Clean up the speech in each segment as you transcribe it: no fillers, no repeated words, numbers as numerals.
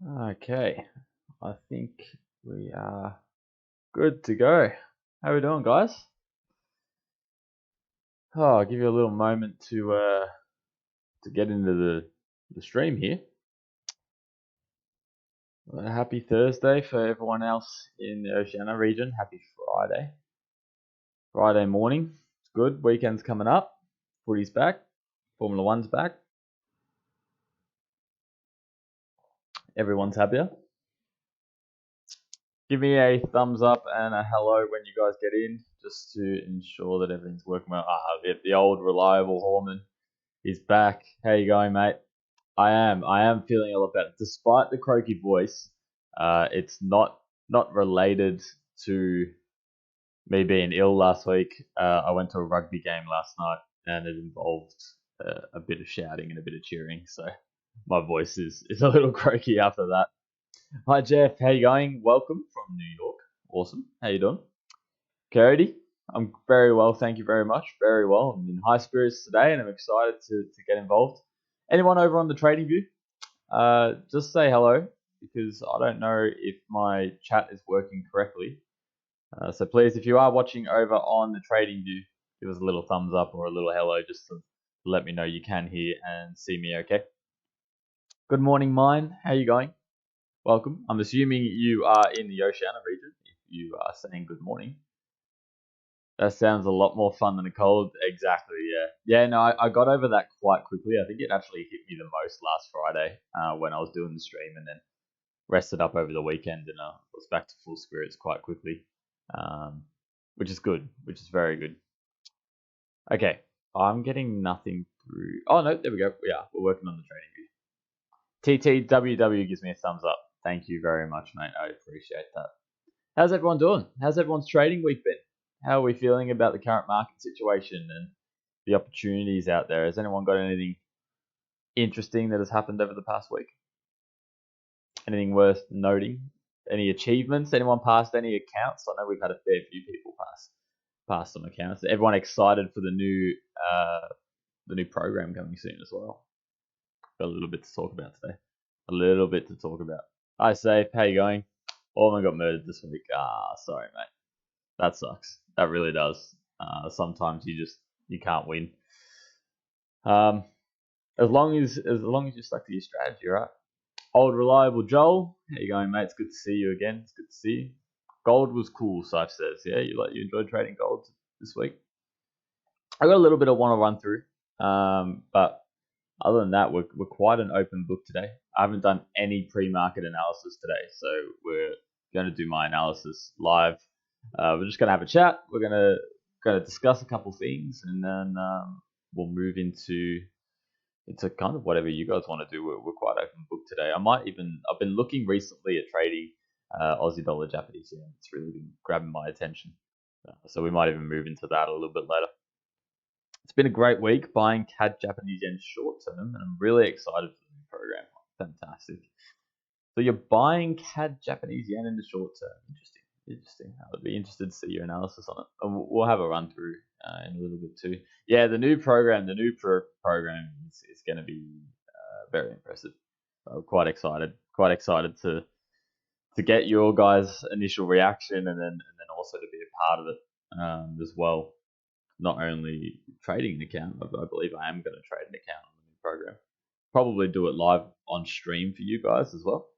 Okay, I think we are good to go. How are we doing, guys? I'll give you a little moment to get into the stream here. Happy Thursday for everyone else in the Oceania region. Happy Friday morning. It's good. Weekend's coming up. Footy's back. Formula One's back. Everyone's happier. Give me a thumbs up and a hello when you guys get in, just to ensure that everything's working well. The old reliable Horman is back. How you going, mate? I am feeling a lot better, despite the croaky voice. It's not related to me being ill last week. I went to a rugby game last night, and it involved a bit of shouting and a bit of cheering. So my voice is a little croaky after that. Hi Jeff, how you going? Welcome from New York. Awesome. How you doing? Cody, I'm very well, thank you very much. Very well. I'm in high spirits today, and I'm excited to get involved. Anyone over on the Trading View? Just say hello, because I don't know if my chat is working correctly. So please, if you are watching over on the Trading View, give us a little thumbs up or a little hello, just to let me know you can hear and see me okay. Good morning, Mine. How you going? Welcome. I'm assuming you are in the Oceania region if you are saying good morning. That sounds a lot more fun than a cold. Exactly, yeah. Yeah, no, I got over that quite quickly. I think it actually hit me the most last Friday when I was doing the stream, and then rested up over the weekend, and I was back to full spirits quite quickly, which is good, which is very good. Okay, I'm getting nothing through. Oh, no, there we go. Yeah, we're working on the Trading View. TTWW gives me a thumbs up. Thank you very much, mate. I appreciate that. How's everyone doing? How's everyone's trading week been? How are we feeling about the current market situation and the opportunities out there? Has anyone got anything interesting that has happened over the past week? Anything worth noting? Any achievements? Anyone passed any accounts? I know we've had a fair few people pass some accounts. Everyone excited for the new program coming soon as well. Got a little bit to talk about today. A little bit to talk about. Hi, Safe. How you going? Orman got murdered this week. Sorry, mate. That sucks. That really does. Sometimes you can't win. As long as you stuck to your strategy, right? Old reliable Joel, how you going, mate? It's good to see you again. It's good to see you. Gold was cool, Sif says. Yeah, you enjoyed trading gold this week. I got a little bit I want to run through, but other than that, we're quite an open book today. I haven't done any pre-market analysis today, so we're going to do my analysis live. We're just going to have a chat. We're going to discuss a couple things, and then we'll move into kind of whatever you guys want to do. We're quite open book today. I've been looking recently at trading Aussie dollar Japanese yen. It's really been grabbing my attention. So we might even move into that a little bit later. It's been a great week buying CAD Japanese yen short term, and I'm really excited for the new program. Fantastic. So you're buying CAD Japanese yen in the short term. Interesting. I would be interested to see your analysis on it. And we'll have a run through in a little bit too. Yeah, the new program program is going to be very impressive. I'm quite excited to get your guys' initial reaction, and then also to be a part of it as well. Not only trading an account, I believe I am going to trade an account on the new program. Probably do it live on stream for you guys as well.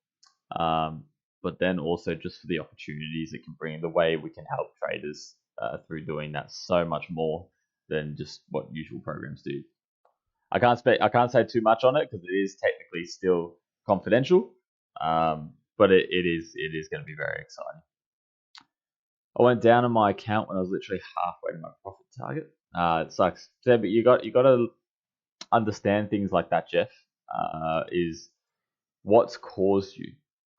But then also just for the opportunities it can bring, the way we can help traders through doing that, so much more than just what usual programs do. I can't say too much on it because it is technically still confidential, but it is going to be very exciting. I went down on my account when I was literally halfway to my profit target. It sucks. Yeah, but you got to understand things like that, Jeff. Is what's caused you?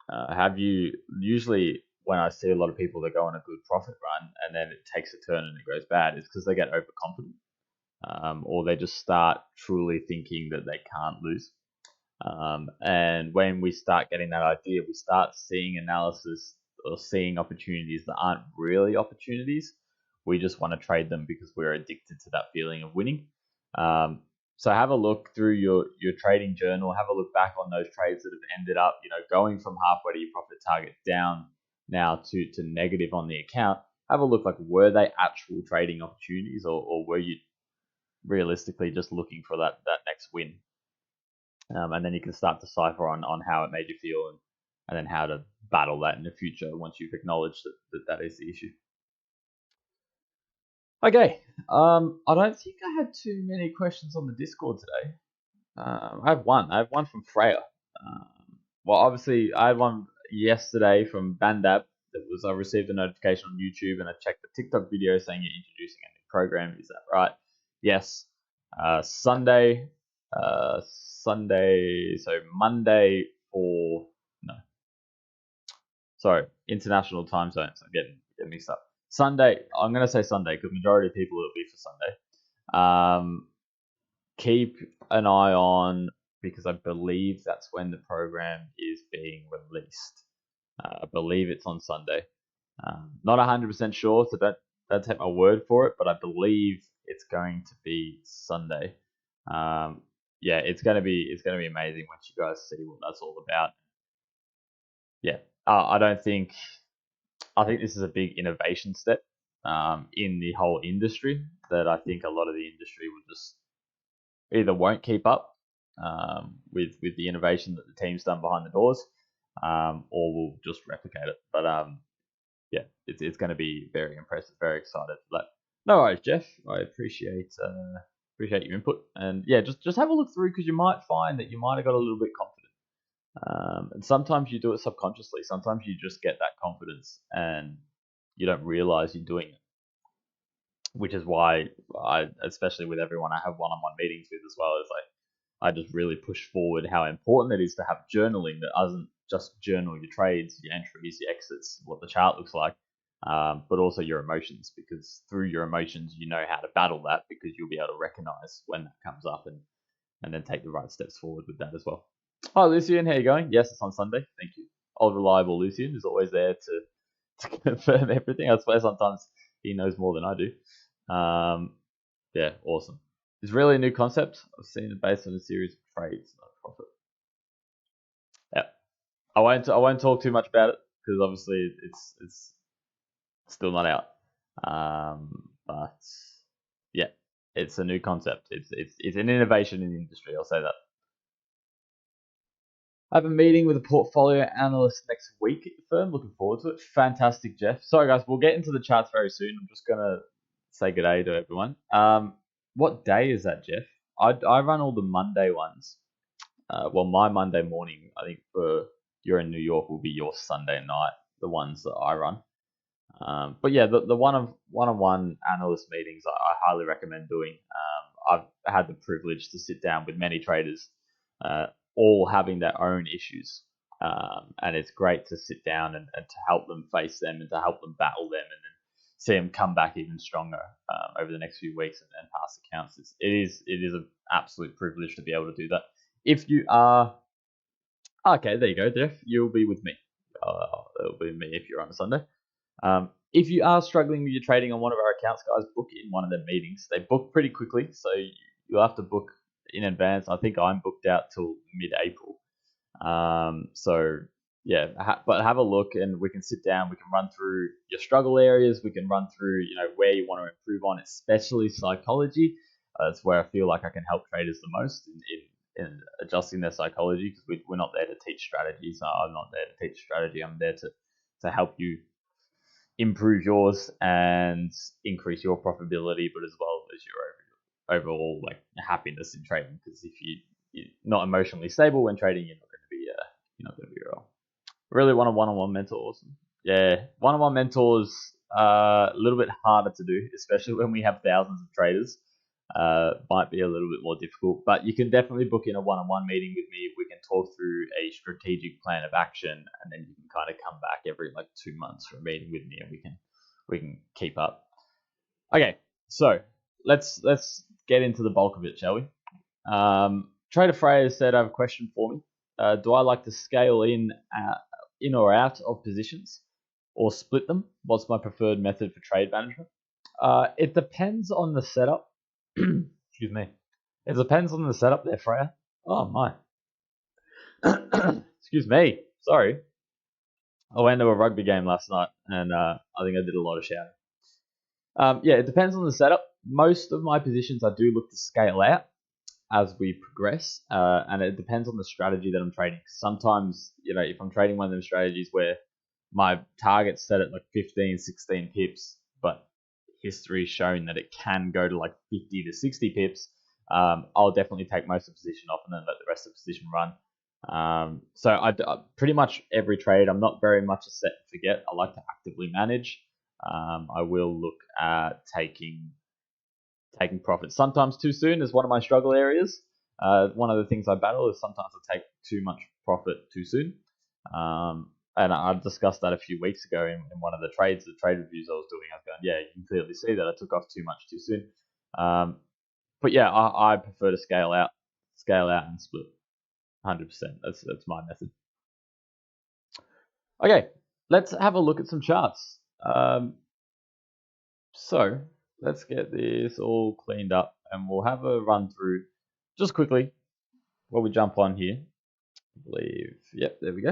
Have you usually, when I see a lot of people that go on a good profit run and then it takes a turn and it goes bad, it's because they get overconfident, or they just start truly thinking that they can't lose. And when we start getting that idea, we start seeing analysis or seeing opportunities that aren't really opportunities. We just want to trade them because we're addicted to that feeling of winning. So have a look through your trading journal. Have a look back on those trades that have ended up, going from halfway to your profit target down now to negative on the account. Have a look, like, were they actual trading opportunities, or were you realistically just looking for that next win? And then you can start to decipher on how it made you feel, and then how to battle that in the future once you've acknowledged that is the issue. Okay, I don't think I had too many questions on the Discord today. I have one. I have one from Freya. Well, obviously, I had one yesterday from Bandab. I received a notification on YouTube, and I checked the TikTok video saying you're introducing a new program. Is that right? Yes. Sunday. So Monday for no. Sorry, international time zones. I'm getting mixed up. Sunday. I'm gonna say Sunday because majority of people it'll be for Sunday. Keep an eye on, because I believe that's when the program is being released. I believe it's on Sunday. Not 100% sure, so don't take my word for it, but I believe it's going to be Sunday. Yeah, it's gonna be amazing once you guys see what that's all about. Yeah, I think this is a big innovation step in the whole industry that I think a lot of the industry will just either won't keep up with the innovation that the team's done behind the doors, or will just replicate it. But yeah, it's going to be very impressive. Very excited for that. No worries, Jeff. I appreciate your input, and yeah, just have a look through, because you might find that you might have got a little bit confident. And sometimes you do it subconsciously. Sometimes you just get that confidence and you don't realize you're doing it, which is why especially with everyone I have one-on-one meetings with as well, is like I just really push forward how important it is to have journaling that doesn't just journal your trades, your entries, your exits, what the chart looks like, but also your emotions, because through your emotions you know how to battle that, because you'll be able to recognize when that comes up, and then take the right steps forward with that as well. Hi, Lucian, how you going? Yes, it's on Sunday. Thank you. Old reliable Lucian is always there to confirm everything. I swear sometimes he knows more than I do. Yeah, awesome. It's really a new concept. I've seen it based on a series of trades, not profit. Yeah, I won't talk too much about it, because obviously it's still not out. But yeah, it's a new concept. It's an innovation in the industry. I'll say that. I have a meeting with a portfolio analyst next week at the firm. Looking forward to it. Fantastic, Jeff. Sorry, guys. We'll get into the charts very soon. I'm just going to say good day to everyone. What day is that, Jeff? I run all the Monday ones. Well, my Monday morning, I think for you're in New York, will be your Sunday night, the ones that I run. But yeah, the one-on-one analyst meetings I highly recommend doing. I've had the privilege to sit down with many traders, all having their own issues, and it's great to sit down and to help them face them, and to help them battle them, and then see them come back even stronger over the next few weeks, and pass accounts. It is an absolute privilege to be able to do that. If you are okay, there you go, Jeff. You'll be with me. It'll be me if you're on a Sunday. If you are struggling with your trading on one of our accounts, guys, book in one of their meetings. They book pretty quickly, so you'll have to book in advance. I think I'm booked out till mid-April. So yeah, but have a look, and we can sit down. We can run through your struggle areas. We can run through where you want to improve on, especially psychology. That's where I feel like I can help traders the most in adjusting their psychology, because we're not there to teach strategy. So I'm not there to teach strategy. I'm there to help you improve yours and increase your profitability, but as well as your overall happiness in trading. Because if you're not emotionally stable when trading, you're not going to be well. Really want a one-on-one mentor. Awesome. Yeah, one-on-one mentors a little bit harder to do, especially when we have thousands of traders. Might be a little bit more difficult, but you can definitely book in a one-on-one meeting with me. We can talk through a strategic plan of action, and then you can kind of come back every 2 months for a meeting with me, and we can keep up. Okay, so let's get into the bulk of it, shall we? Trader Freya said, "I have a question for me. Do I like to scale in or out of positions, or split them? What's my preferred method for trade management?" It depends on the setup. Excuse me. It depends on the setup there, Freya. Oh my. Excuse me. Sorry. I went to a rugby game last night, and I think I did a lot of shouting. Yeah, it depends on the setup. Most of my positions I do look to scale out as we progress, and it depends on the strategy that I'm trading. Sometimes, if I'm trading one of them strategies where my target's set at like 15, 16 pips, but history's shown that it can go to like 50 to 60 pips, I'll definitely take most of the position off and then let the rest of the position run. So I pretty much every trade, I'm not very much a set and forget. I like to actively manage. I will look at taking profits sometimes too soon is one of my struggle areas. One of the things I battle is sometimes I take too much profit too soon. And I discussed that a few weeks ago in one of the trade reviews I was doing. I was going, yeah, you can clearly see that I took off too much too soon. But yeah, I prefer to scale out and split 100%. That's my method. Okay, let's have a look at some charts. So let's get this all cleaned up and we'll have a run through just quickly while we jump on here. I believe, yep, there we go.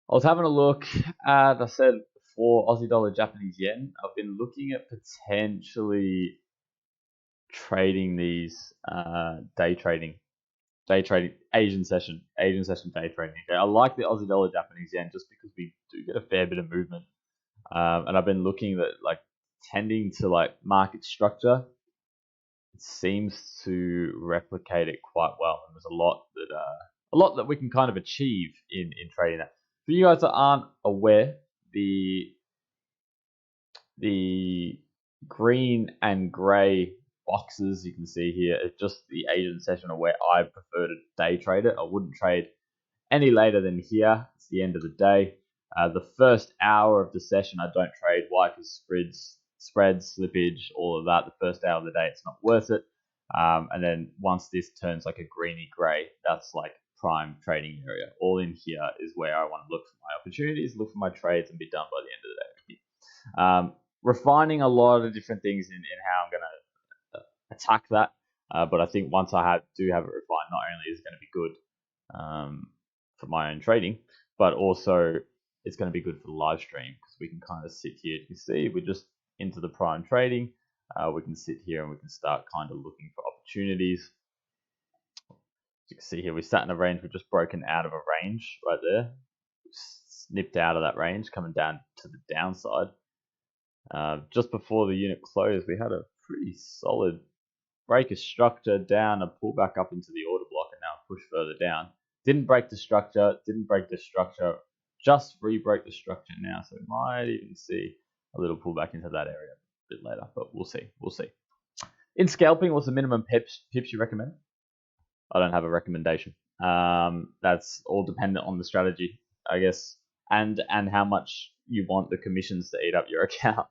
I was having a look at, I said, for Aussie dollar, Japanese yen. I've been looking at potentially trading these day trading, Asian session day trading. Okay, I like the Aussie dollar, Japanese yen just because we do get a fair bit of movement. And I've been looking at like tending to like market structure. It seems to replicate it quite well, and there's a lot that we can kind of achieve in trading that. For you guys that aren't aware, the green and grey boxes you can see here is just the Asian session where I prefer to day trade it. I wouldn't trade any later than here. It's the end of the day. The first hour of the session I don't trade. Why? Because spreads, slippage, all of that. The first hour of the day it's not worth it. And then once this turns like a greeny grey, that's like prime trading area. All in here is where I want to look for my opportunities, look for my trades, and be done by the end of the day. Refining a lot of different things in how I'm going to attack that. But I think once I do have it refined, not only is it going to be good for my own trading, but also it's going to be good for the live stream because we can kind of sit here. You can see we're just into the prime trading. We can sit here and we can start kind of looking for opportunities. You can see here we sat in a range. We've just broken out of a range right there. Snipped out of that range, coming down to the downside. Just before the unit closed, we had a pretty solid break of structure down, a pull back up into the order block, and now push further down. Didn't break the structure, just re-broke the structure now, so we might even see a little pullback into that area a bit later, but we'll see. In scalping, what's the minimum pips you recommend? I don't have a recommendation. That's all dependent on the strategy, I guess, and how much you want the commissions to eat up your account.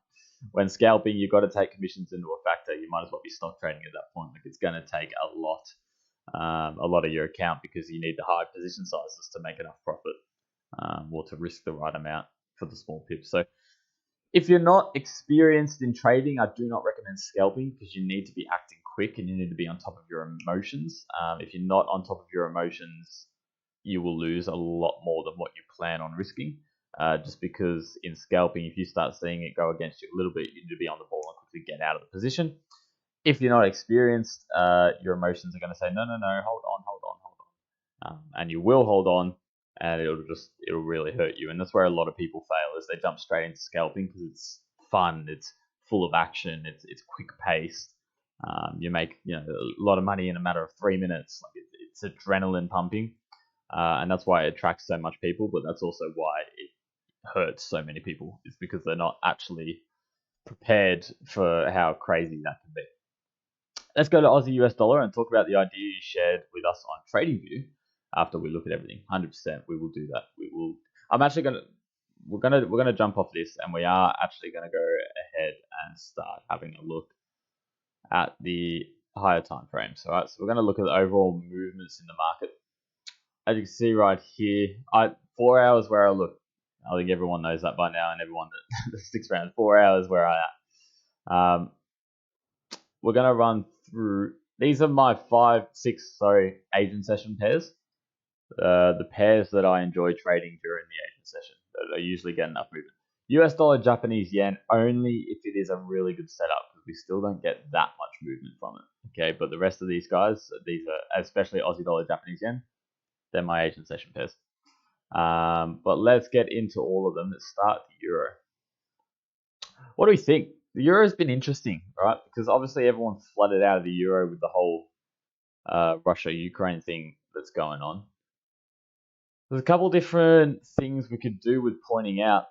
When scalping, you've got to take commissions into a factor. You might as well be stock trading at that point. Like it's going to take a lot of your account because you need the high position sizes to make enough profit, or to risk the right amount for the small pips. So if you're not experienced in trading, I do not recommend scalping because you need to be acting quick and you need to be on top of your emotions. If you're not on top of your emotions, you will lose a lot more than what you plan on risking. Just because in scalping, if you start seeing it go against you a little bit, you need to be on the ball and quickly get out of the position. If you're not experienced, your emotions are going to say, no, hold on. And you will hold on, and it'll really hurt you. And that's where a lot of people fail, is they jump straight into scalping because it's fun, it's full of action, it's quick paced. You make a lot of money in a matter of 3 minutes. Like it's adrenaline pumping, and that's why it attracts so much people. But that's also why it hurts so many people. It's because they're not actually prepared for how crazy that can be. Let's go to Aussie US dollar and talk about the idea you shared with us on TradingView. After we look at everything, 100%, we will do that. We're gonna jump off this, and we are actually gonna go ahead and start having a look at the higher time frames. All right, so we're gonna look at the overall movements in the market. As you can see right here, 4 hours where I look. I think everyone knows that by now, and everyone that sticks around, 4 hours where I am. We're gonna run through these are my 6 Asian session pairs. The pairs that I enjoy trading during the Asian session that I usually get enough movement. US dollar, Japanese yen only if it is a really good setup, because we still don't get that much movement from it. Okay, but the rest of these guys, these are especially Aussie dollar, Japanese yen, they're my Asian session pairs. But let's get into all of them. Let's start the euro. What do we think? The euro's been interesting, right? Because obviously everyone's flooded out of the euro with the whole Russia-Ukraine thing that's going on. There's a couple different things we could do with pointing out.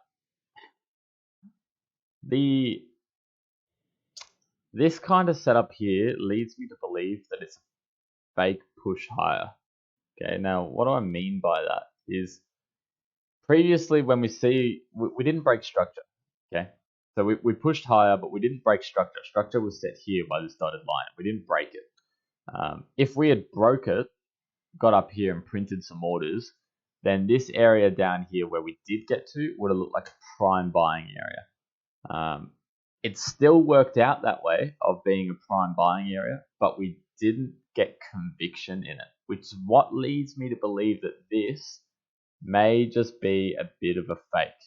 This kind of setup here leads me to believe that it's a fake push higher. Okay, now what do I mean by that is previously when we didn't break structure. Okay, so we pushed higher, but we didn't break structure. Structure was set here by this dotted line. We didn't break it. If we had broke it, got up here and printed some orders, then this area down here where we did get to would have looked like a prime buying area. It still worked out that way of being a prime buying area, but we didn't get conviction in it, which is what leads me to believe that this may just be a bit of a fake,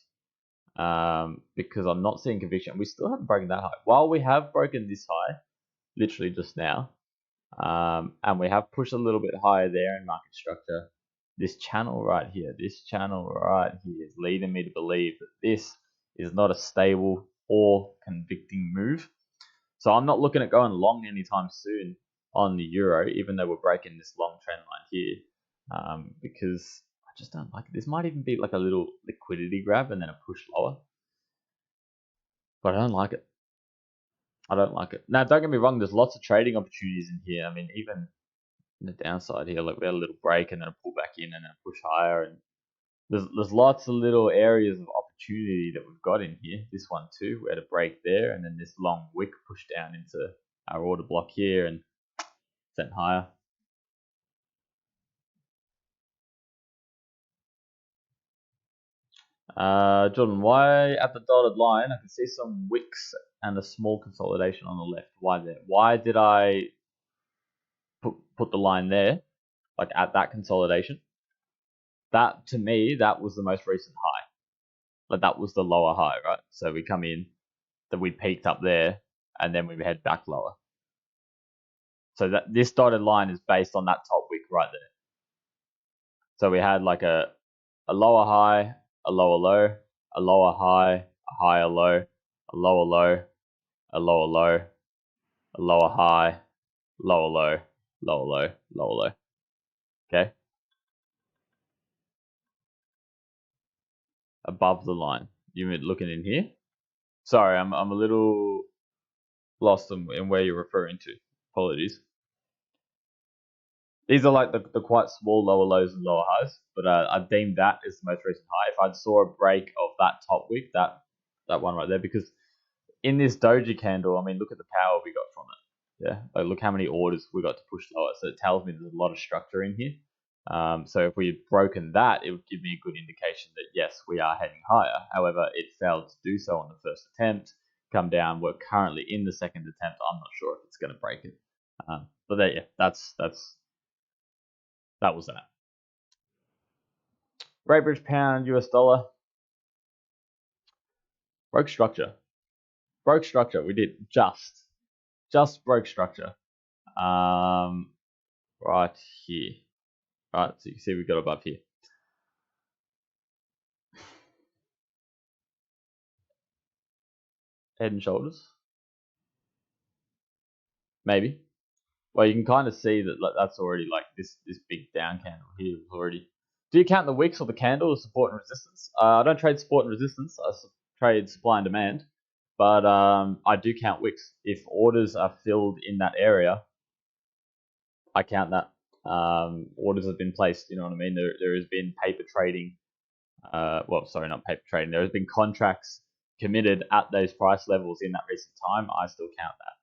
because I'm not seeing conviction. We still haven't broken that high. While we have broken this high, literally just now, and we have pushed a little bit higher there in market structure, this channel right here is leading me to believe that this is not a stable or convicting move. So I'm not looking at going long anytime soon on the euro, even though we're breaking this long trend line here, because I just don't like it. This might even be like a little liquidity grab and then a push lower, but I don't like it. Now, don't get me wrong, there's lots of trading opportunities in here. I mean, even the downside here, like we had a little break and then a pull back in and then a push higher, and there's lots of little areas of opportunity that we've got in here. This one too, we had a break there, and then this long wick pushed down into our order block here and sent higher. Jordan, why at the dotted line I can see some wicks and a small consolidation on the left? Why there? Why did I put the line there, like at that consolidation? That, to me, that was the most recent high. Like that was the lower high, right? So we come in, that we peaked up there, and then we head back lower. So that this dotted line is based on that top wick right there. So we had like a lower high, a lower low, a lower high, a higher low, a lower low, a lower low, a lower high, lower low, lower low, lower low. Okay? Above the line. You looking in here? Sorry, I'm a little lost in where you're referring to. Apologies. These are like the quite small lower lows and lower highs, but I deem that as the most recent high. If I saw a break of that top wick, that one right there, because in this doji candle, I mean, look at the power we got from it. Yeah, like look how many orders we got to push lower. So it tells me there's a lot of structure in here. So if we had broken that, it would give me a good indication that yes, we are heading higher. However, it failed to do so on the first attempt. Come down. We're currently in the second attempt. I'm not sure if it's going to break it. But there, yeah, that was that. Great British Pound, US dollar. Broke structure. Broke structure. We did just broke structure. Right here. Right, so you can see we got above here. Head and shoulders. Maybe. Well, you can kind of see that that's already like this big down candle here was already. Do you count the wicks or the candle as support and resistance? I don't trade support and resistance. I trade supply and demand, but I do count wicks. If orders are filled in that area, I count that. Orders have been placed. You know what I mean? There has been paper trading. Well, sorry, not paper trading. There has been contracts committed at those price levels in that recent time. I still count that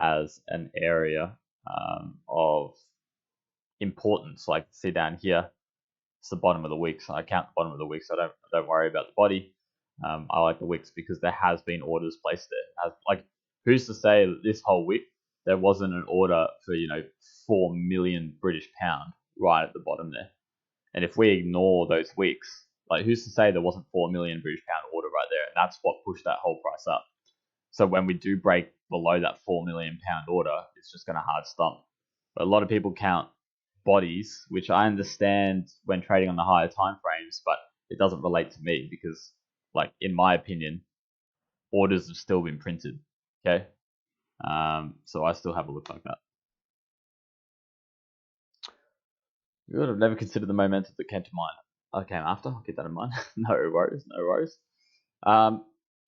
as an area of importance. Like see down here, it's the bottom of the wicks. I count the bottom of the wicks. I don't worry about the body. I like the wicks because there has been orders placed there. Like who's to say that this whole wick there wasn't an order for 4 million British pound right at the bottom there. And if we ignore those wicks, like who's to say there wasn't 4 million British pound order right there? And that's what pushed that whole price up. So when we do break below that 4 million pound order, it's just going to hard stomp. But a lot of people count bodies, which I understand when trading on the higher time frames, but it doesn't relate to me because, like, in my opinion, orders have still been printed. Okay. So I still have a look like that. You would have never considered the momentum that came to mind. I came after. I'll keep that in mind. No worries. No worries.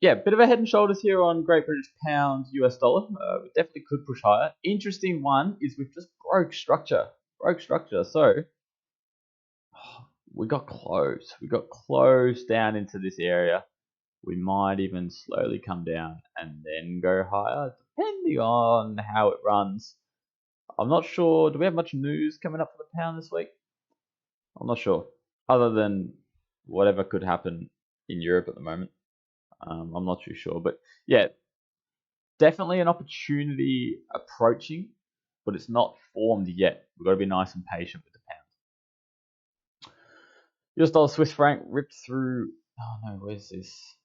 Yeah, bit of a head and shoulders here on Great British Pound, US dollar. We definitely could push higher. Interesting one is we've just broke structure. So we got close. We got close down into this area. We might even slowly come down and then go higher, depending on how it runs. I'm not sure. Do we have much news coming up for the pound this week? I'm not sure. Other than whatever could happen in Europe at the moment. I'm not too sure. But yeah, definitely an opportunity approaching, but it's not formed yet. We've got to be nice and patient with the pound. US dollar Swiss franc ripped through. Oh no, where's this?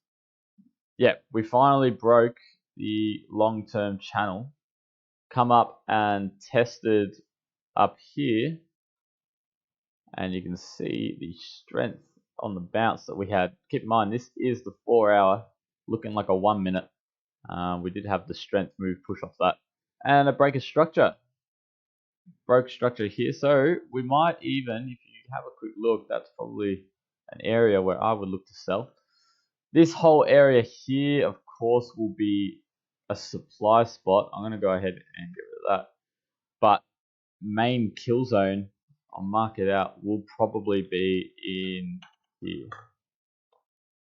Yeah, we finally broke the long-term channel. Come up and tested up here. And you can see the strength on the bounce that we had. Keep in mind, this is the 4 hour, looking like a 1 minute. We did have the strength move push off that. And a break of structure. Broke structure here. So we might even, if you have a quick look, that's probably an area where I would look to sell. This whole area here, of course, will be a supply spot. I'm going to go ahead and get rid of that. But main kill zone, I'll mark it out, will probably be in here.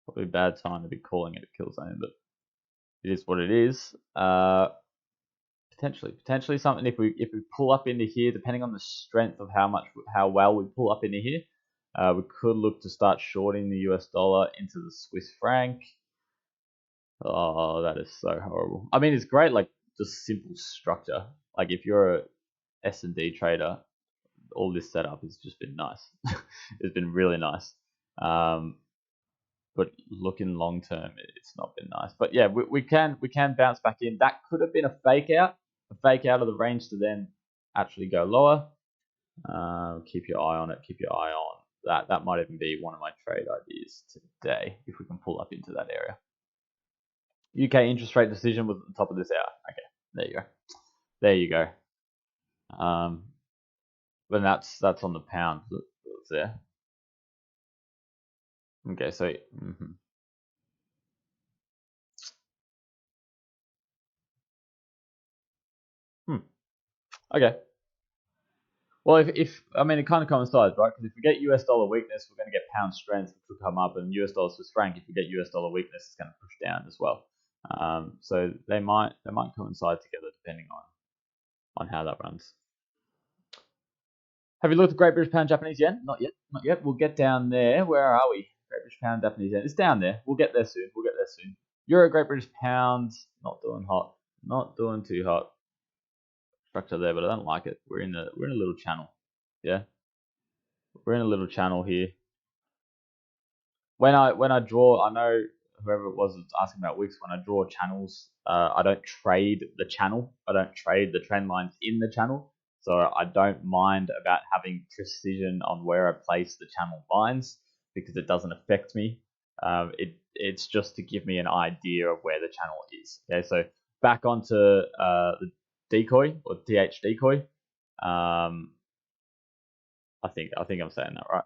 Probably a bad time to be calling it a kill zone, but it is what it is. Potentially something if we pull up into here, depending on the strength of how well we pull up into here, we could look to start shorting the US dollar into the Swiss franc. Oh, that is so horrible. I mean, it's great, like just simple structure. Like if you're a S&D trader, all this setup has just been nice. It's been really nice. But looking long term, it's not been nice. But yeah, we can bounce back in. That could have been a fake out of the range to then actually go lower. Keep your eye on it. Keep your eye on that. That might even be one of my trade ideas today if we can pull up into that area. UK interest rate decision was at the top of this hour. Okay, there you go. There you go. But that's on the pound. That's there. Okay, so okay. Well, if I mean it kind of coincides, right? Because if we get US dollar weakness, we're going to get pound strength, which will come up, and US dollar Swiss franc. If we get US dollar weakness, it's going to push down as well. So they might coincide together depending on how that runs. Have you looked at Great British Pound Japanese Yen? Not yet. We'll get down there. Where are we? Great British Pound Japanese Yen. It's down there. We'll get there soon. Euro Great British Pound, not doing hot. Not doing too hot. Structure there, but I don't like it. We're in a little channel. Yeah. We're in a little channel here. When I draw, I know whoever it was asking about Wicks, when I draw channels, I don't trade the channel. I don't trade the trend lines in the channel. So I don't mind about having precision on where I place the channel lines because it doesn't affect me. It's just to give me an idea of where the channel is. Okay, so back onto the decoy or TH decoy. I think I'm saying that right.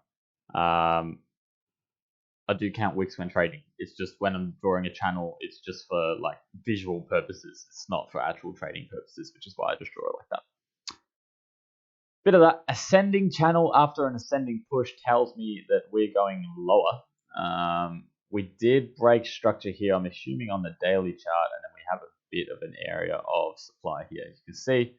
I do count wicks when trading. It's just when I'm drawing a channel, it's just for like visual purposes. It's not for actual trading purposes, which is why I just draw it like that. Bit of that ascending channel after an ascending push tells me that we're going lower. We did break structure here, I'm assuming on the daily chart, and then we have a bit of an area of supply here. As you can see,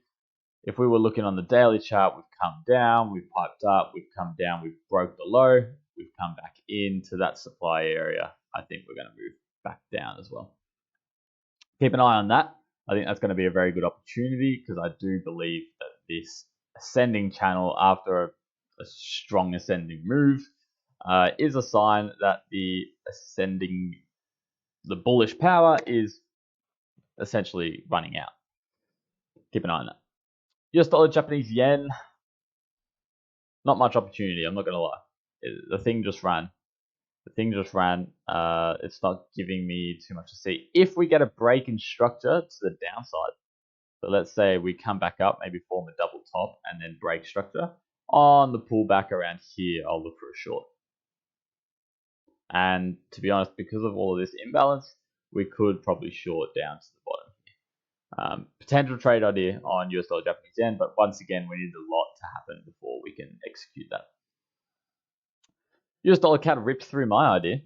if we were looking on the daily chart, we've come down, we've piped up, we've come down, we've broke the low, we've come back into that supply area. I think we're going to move back down as well. Keep an eye on that. I think that's going to be a very good opportunity because I do believe that this ascending channel after a strong ascending move is a sign that the bullish power is essentially running out. Keep an eye on that. US dollar, Japanese yen, not much opportunity, I'm not going to lie. The thing just ran. It's not giving me too much to see. If we get a break in structure to the downside, so let's say we come back up, maybe form a double top and then break structure, on the pullback around here, I'll look for a short. And to be honest, because of all of this imbalance, we could probably short down to the bottom here. Potential trade idea on US dollar, Japanese yen, but once again, we need a lot to happen before we can execute that. US dollar CAD ripped through my idea,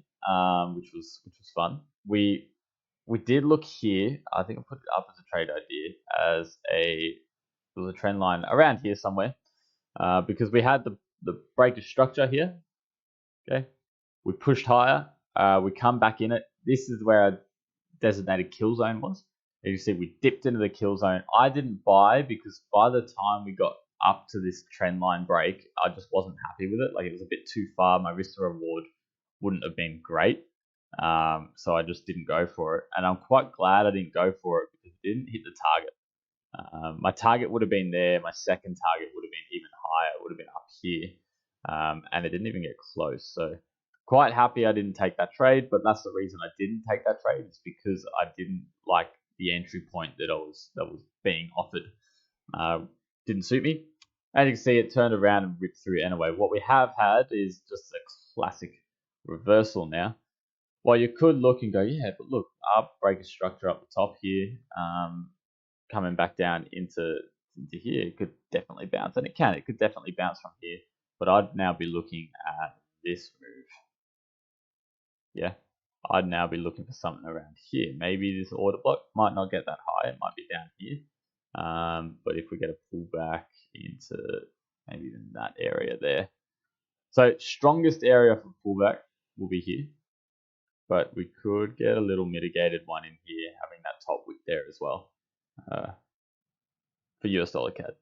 which was fun. We did look here. I think I put it up as a trade idea as a trend line around here somewhere, because we had the break of structure here. Okay, we pushed higher. We come back in it. This is where our designated kill zone was. As you see, we dipped into the kill zone. I didn't buy because by the time we got up to this trend line break, I just wasn't happy with it. Like, it was a bit too far. My risk to reward wouldn't have been great. So I just didn't go for it. And I'm quite glad I didn't go for it because it didn't hit the target. My target would have been there. My second target would have been even higher. It would have been up here. And it didn't even get close. So quite happy I didn't take that trade, but that's the reason I didn't take that trade. It's because I didn't like the entry point that was being offered. Didn't suit me. As you can see, it turned around and ripped through anyway. What we have had is just a classic reversal now. Well, you could look and go, yeah, but look, up, break a structure up the top here, coming back down into here, it could definitely bounce, and it could definitely bounce from here, but I'd now be looking at this move. Yeah, I'd now be looking for something around here. Maybe this order block might not get that high, it might be down here, but if we get a pullback into maybe even that area there, so strongest area for pullback will be here. But we could get a little mitigated one in here, having that top wick there as well, for US dollar CAD.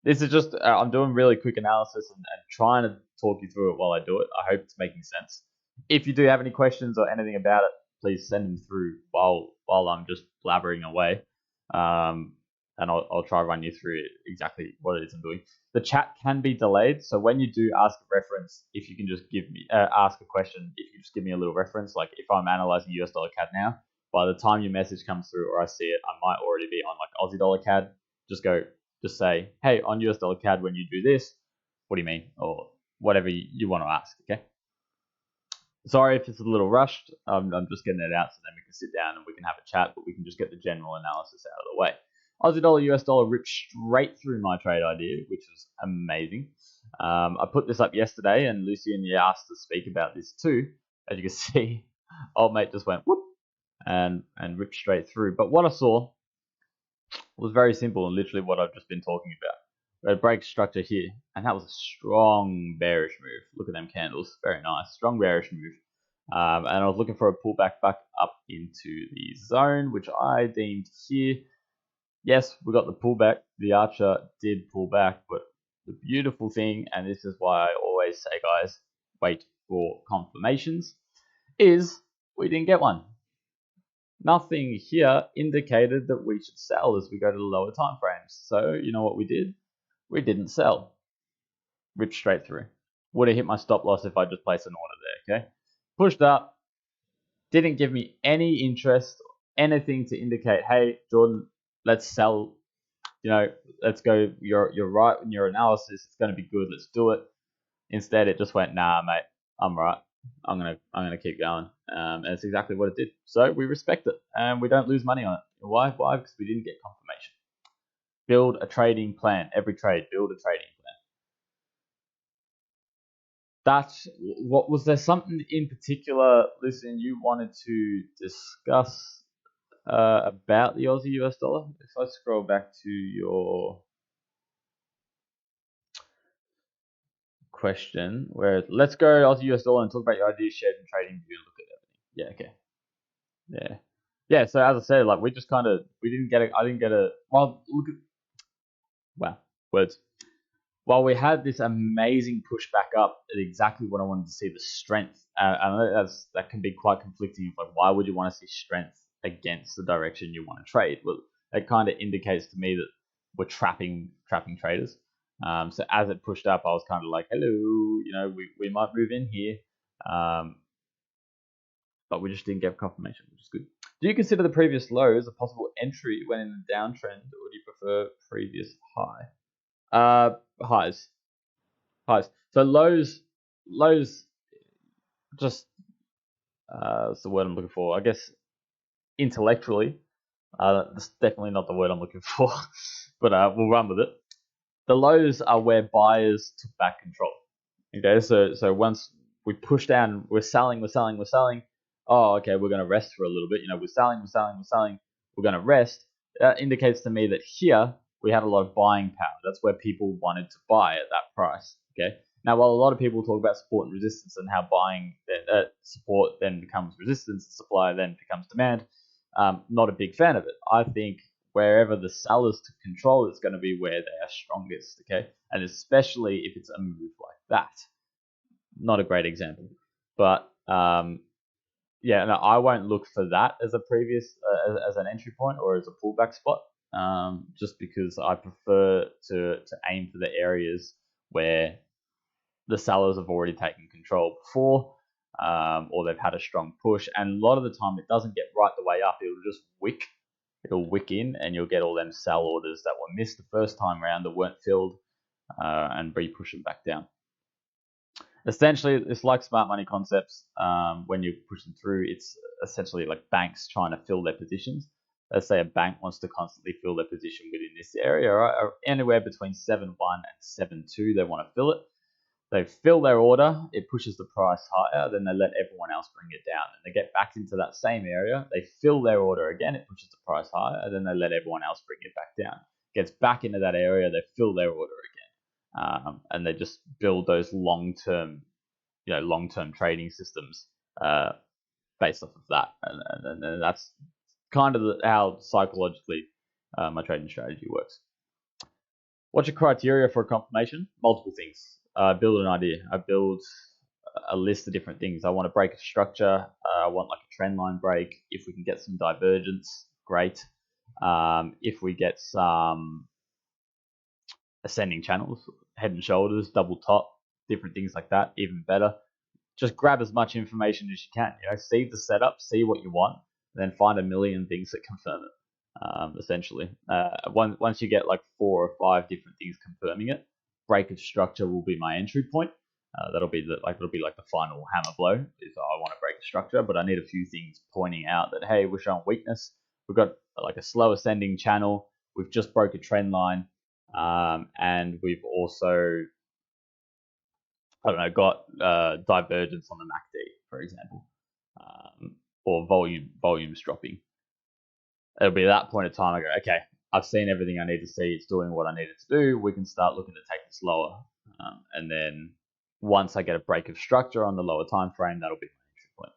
This is just, I'm doing really quick analysis and trying to talk you through it while I do it. I hope it's making sense. If you do have any questions or anything about it, please send them through while I'm just blabbering away. And I'll try to run you through exactly what it is I'm doing. The chat can be delayed, so when you do ask a reference, if you can just give me ask a question, if you just give me a little reference, like if I'm analyzing US dollar CAD now, by the time your message comes through or I see it, I might already be on like Aussie dollar CAD. Just say, hey, on US dollar CAD, when you do this, what do you mean, or whatever you want to ask. Okay. Sorry if it's a little rushed. I'm just getting it out so then we can sit down and we can have a chat, but we can just get the general analysis out of the way. Aussie dollar, US dollar ripped straight through my trade idea, which was amazing. I put this up yesterday, and Lucian asked to speak about this too. As you can see, old mate just went whoop and ripped straight through. But what I saw was very simple and literally what I've just been talking about. We had a break structure here, and that was a strong bearish move. Look at them candles, very nice, strong bearish move. And I was looking for a pullback back up into the zone, which I deemed here. Yes, we got the pullback. The Archer did pull back, but the beautiful thing, and this is why I always say, guys, wait for confirmations, is we didn't get one. Nothing here indicated that we should sell as we go to the lower time frames. So you know what we did? We didn't sell. Ripped straight through. Would have hit my stop loss if I just placed an order there, okay? Pushed up. Didn't give me any interest, anything to indicate, hey, Jordan, let's sell. You know, let's go. You're right in your analysis. It's going to be good. Let's do it. Instead, it just went, nah, mate, I'm right. I'm gonna keep going. And it's exactly what it did. So we respect it, and we don't lose money on it. Why? Why? Because we didn't get confirmation. Build a trading plan. Every trade, build a trading plan. That's what was there something in particular, listen, you wanted to discuss about the Aussie US dollar? If I scroll back to your question, where let's go Aussie US dollar and talk about your ideas, shared and trading view and look at everything. Yeah, okay. Yeah. yeah, so as I said, like we didn't get I didn't get a well look at wow words. While we had this amazing push back up at exactly what I wanted to see, the strength, and that can be quite conflicting. Like, why would you want to see strength against the direction you want to trade? Well, that kind of indicates to me that we're trapping traders. So as it pushed up, I was kind of like, hello, we might move in here, but we just didn't get confirmation, which is good. Do you consider the previous low as a possible entry when in a downtrend, or do you prefer previous high? Highs. So lows, just that's the word I'm looking for. I guess intellectually, that's definitely not the word I'm looking for, but we'll run with it. The lows are where buyers took back control. Okay, so once we push down, we're selling. Oh, okay, we're going to rest for a little bit. We're selling. We're going to rest. That indicates to me that here we had a lot of buying power. That's where people wanted to buy at that price. Okay. Now, while a lot of people talk about support and resistance and how buying support then becomes resistance, supply then becomes demand, not a big fan of it. I think wherever the sellers took control, it's going to be where they are strongest. Okay, and especially if it's a move like that. Not a great example, but yeah, no, I won't look for that as a previous as an entry point or as a pullback spot. Just because I prefer to aim for the areas where the sellers have already taken control before, or they've had a strong push. And a lot of the time, it doesn't get right the way up. It'll just wick. It'll wick in, and you'll get all them sell orders that were missed the first time around that weren't filled, and re-push them back down. Essentially, it's like smart money concepts. When you're pushing through, it's essentially like banks trying to fill their positions. Let's say a bank wants to constantly fill their position within this area, right? Or anywhere between 7.1 and 7.2, they want to fill it. They fill their order, it pushes the price higher, then they let everyone else bring it down. And they get back into that same area, they fill their order again, it pushes the price higher, then they let everyone else bring it back down. Gets back into that area, they fill their order again. And they just build those long-term trading systems based off of that. And that's kind of how psychologically my trading strategy works. What's your criteria for a confirmation? Multiple things. Build an idea. I build a list of different things. I want to break a structure. I want like a trend line break. If we can get some divergence, great. If we get some ascending channels, head and shoulders, double top, different things like that, even better. Just grab as much information as you can. See the setup, see what you want, then find a million things that confirm it. Essentially, once you get like 4 or 5 different things confirming it, break of structure will be my entry point. That'll be like the final hammer blow. Is I want to break a structure, but I need a few things pointing out that hey, we're showing weakness. We've got like a slow ascending channel. We've just broke a trend line, and we've also got divergence on the MACD, for example, or volumes dropping. It'll be that point of time I go, okay, I've seen everything I need to see. It's doing what I needed to do. We can start looking to take this lower. And then once I get a break of structure on the lower time frame, that'll be my entry point.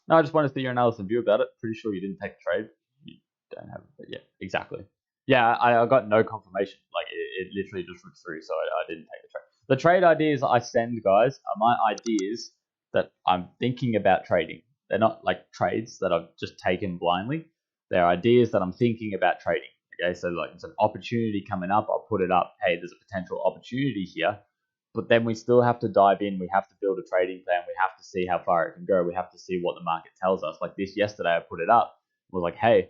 No, I just wanted to see your analysis and view about it. Pretty sure you didn't take a trade. You don't have it, but yeah, exactly. Yeah, I got no confirmation. Like it literally just ripped through, so I didn't take a trade. The trade ideas I send, guys, are my ideas that I'm thinking about trading. They're not like trades that I've just taken blindly. They're ideas that I'm thinking about trading. Okay, so like it's an opportunity coming up. I'll put it up. Hey, there's a potential opportunity here. But then we still have to dive in. We have to build a trading plan. We have to see how far it can go. We have to see what the market tells us. Like this yesterday, I put it up. It was like, hey,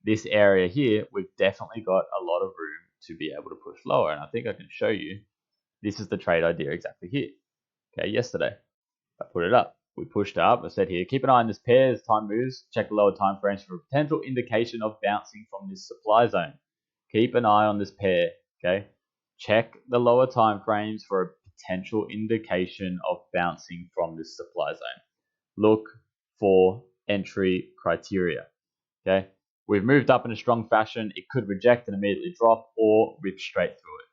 this area here, we've definitely got a lot of room to be able to push lower. And I think I can show you. This is the trade idea exactly here. Okay, yesterday, I put it up. We pushed up. I said here, keep an eye on this pair as time moves. Check the lower time frames for a potential indication of bouncing from this supply zone. Keep an eye on this pair. Okay. Check the lower time frames for a potential indication of bouncing from this supply zone. Look for entry criteria. Okay. We've moved up in a strong fashion. It could reject and immediately drop or rip straight through it.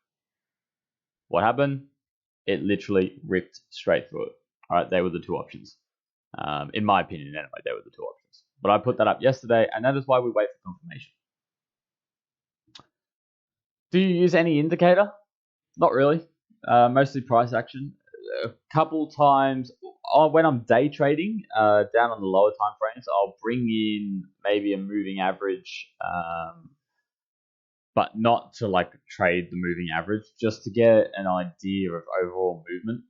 What happened? It literally ripped straight through it. All right, they were the two options. In my opinion, anyway, they were the two options. But I put that up yesterday, and that is why we wait for confirmation. Do you use any indicator? Not really. Mostly price action. A couple times when I'm day trading, down on the lower time frames, I'll bring in maybe a moving average, but not to like trade the moving average, just to get an idea of overall movement.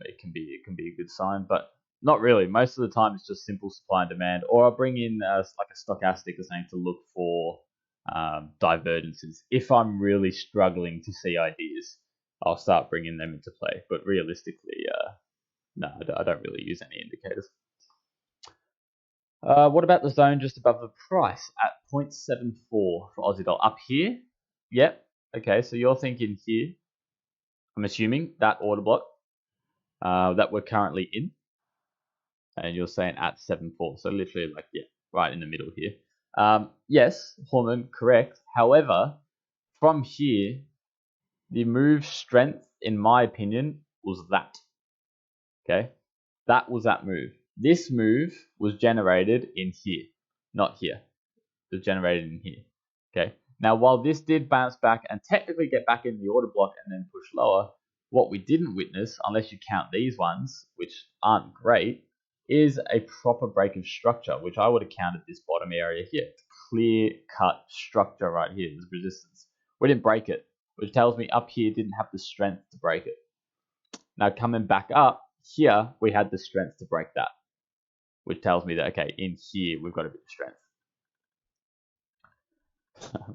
It can be a good sign, but not really. Most of the time, it's just simple supply and demand, or I'll bring in like a stochastic or something to look for divergences. If I'm really struggling to see ideas, I'll start bringing them into play. But realistically, no, I don't really use any indicators. What about the zone just above the price at 0.74 for Aussie dollar? Up here? Yep. Okay, so you're thinking here, I'm assuming, that order block that we're currently in. And you're saying at 7.4. So literally like, yeah, right in the middle here. Yes, Horman, correct. However, from here, the move strength, in my opinion, was that. Okay? That was that move. This move was generated in here, not here. It was generated in here. Okay? Now, while this did bounce back and technically get back in the order block and then push lower, what we didn't witness, unless you count these ones, which aren't great, is a proper break of structure, which I would have counted this bottom area here. Clear cut structure right here. There's resistance. We didn't break it, which tells me up here didn't have the strength to break it. Now coming back up here, we had the strength to break that, which tells me that, okay, in here, we've got a bit of strength.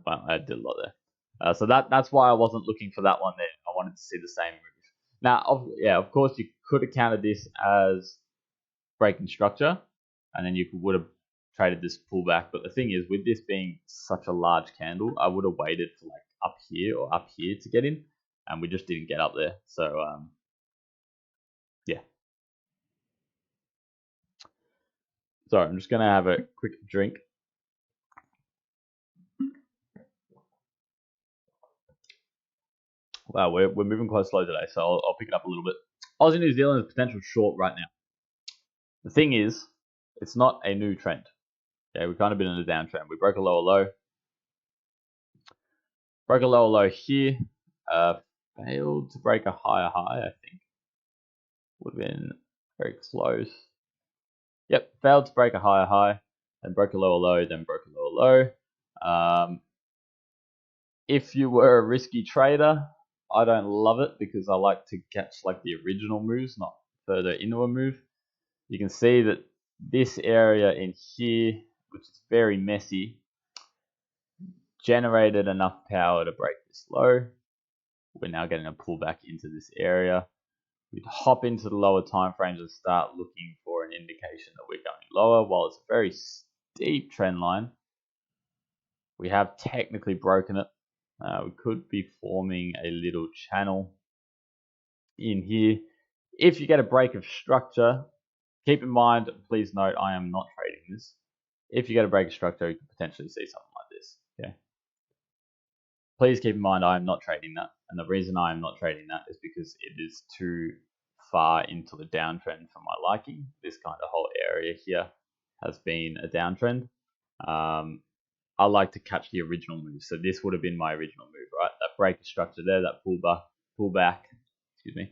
Well, I did a lot there. So that's why I wasn't looking for that one there. I wanted to see the same move. Now, of course, you could have counted this as breaking structure, and then you would have traded this pullback. But the thing is, with this being such a large candle, I would have waited for like up here or up here to get in, and we just didn't get up there. So yeah. Sorry, I'm just gonna have a quick drink. Wow, we're moving quite slow today, so I'll pick it up a little bit. Aussie New Zealand is potential short right now. The thing is, it's not a new trend. Okay, we've kind of been in a downtrend. We broke a lower low. Broke a lower low here. Failed to break a higher high, I think. Would have been very close. Yep, failed to break a higher high, then broke a lower low, then broke a lower low. If you were a risky trader, I don't love it because I like to catch like the original moves, not further into a move. You can see that this area in here, which is very messy, generated enough power to break this low. We're now getting a pullback into this area. We'd hop into the lower time frames and start looking for an indication that we're going lower. While it's a very steep trend line, we have technically broken it. We could be forming a little channel in here. If you get a break of structure, keep in mind, please note, I am not trading this. If you get a break of structure, you could potentially see something like this. Okay. Please keep in mind, I am not trading that. And the reason I am not trading that is because it is too far into the downtrend for my liking. This kind of whole area here has been a downtrend. I like to catch the original move. So this would have been my original move, right? That break of structure there, that pullback, excuse me,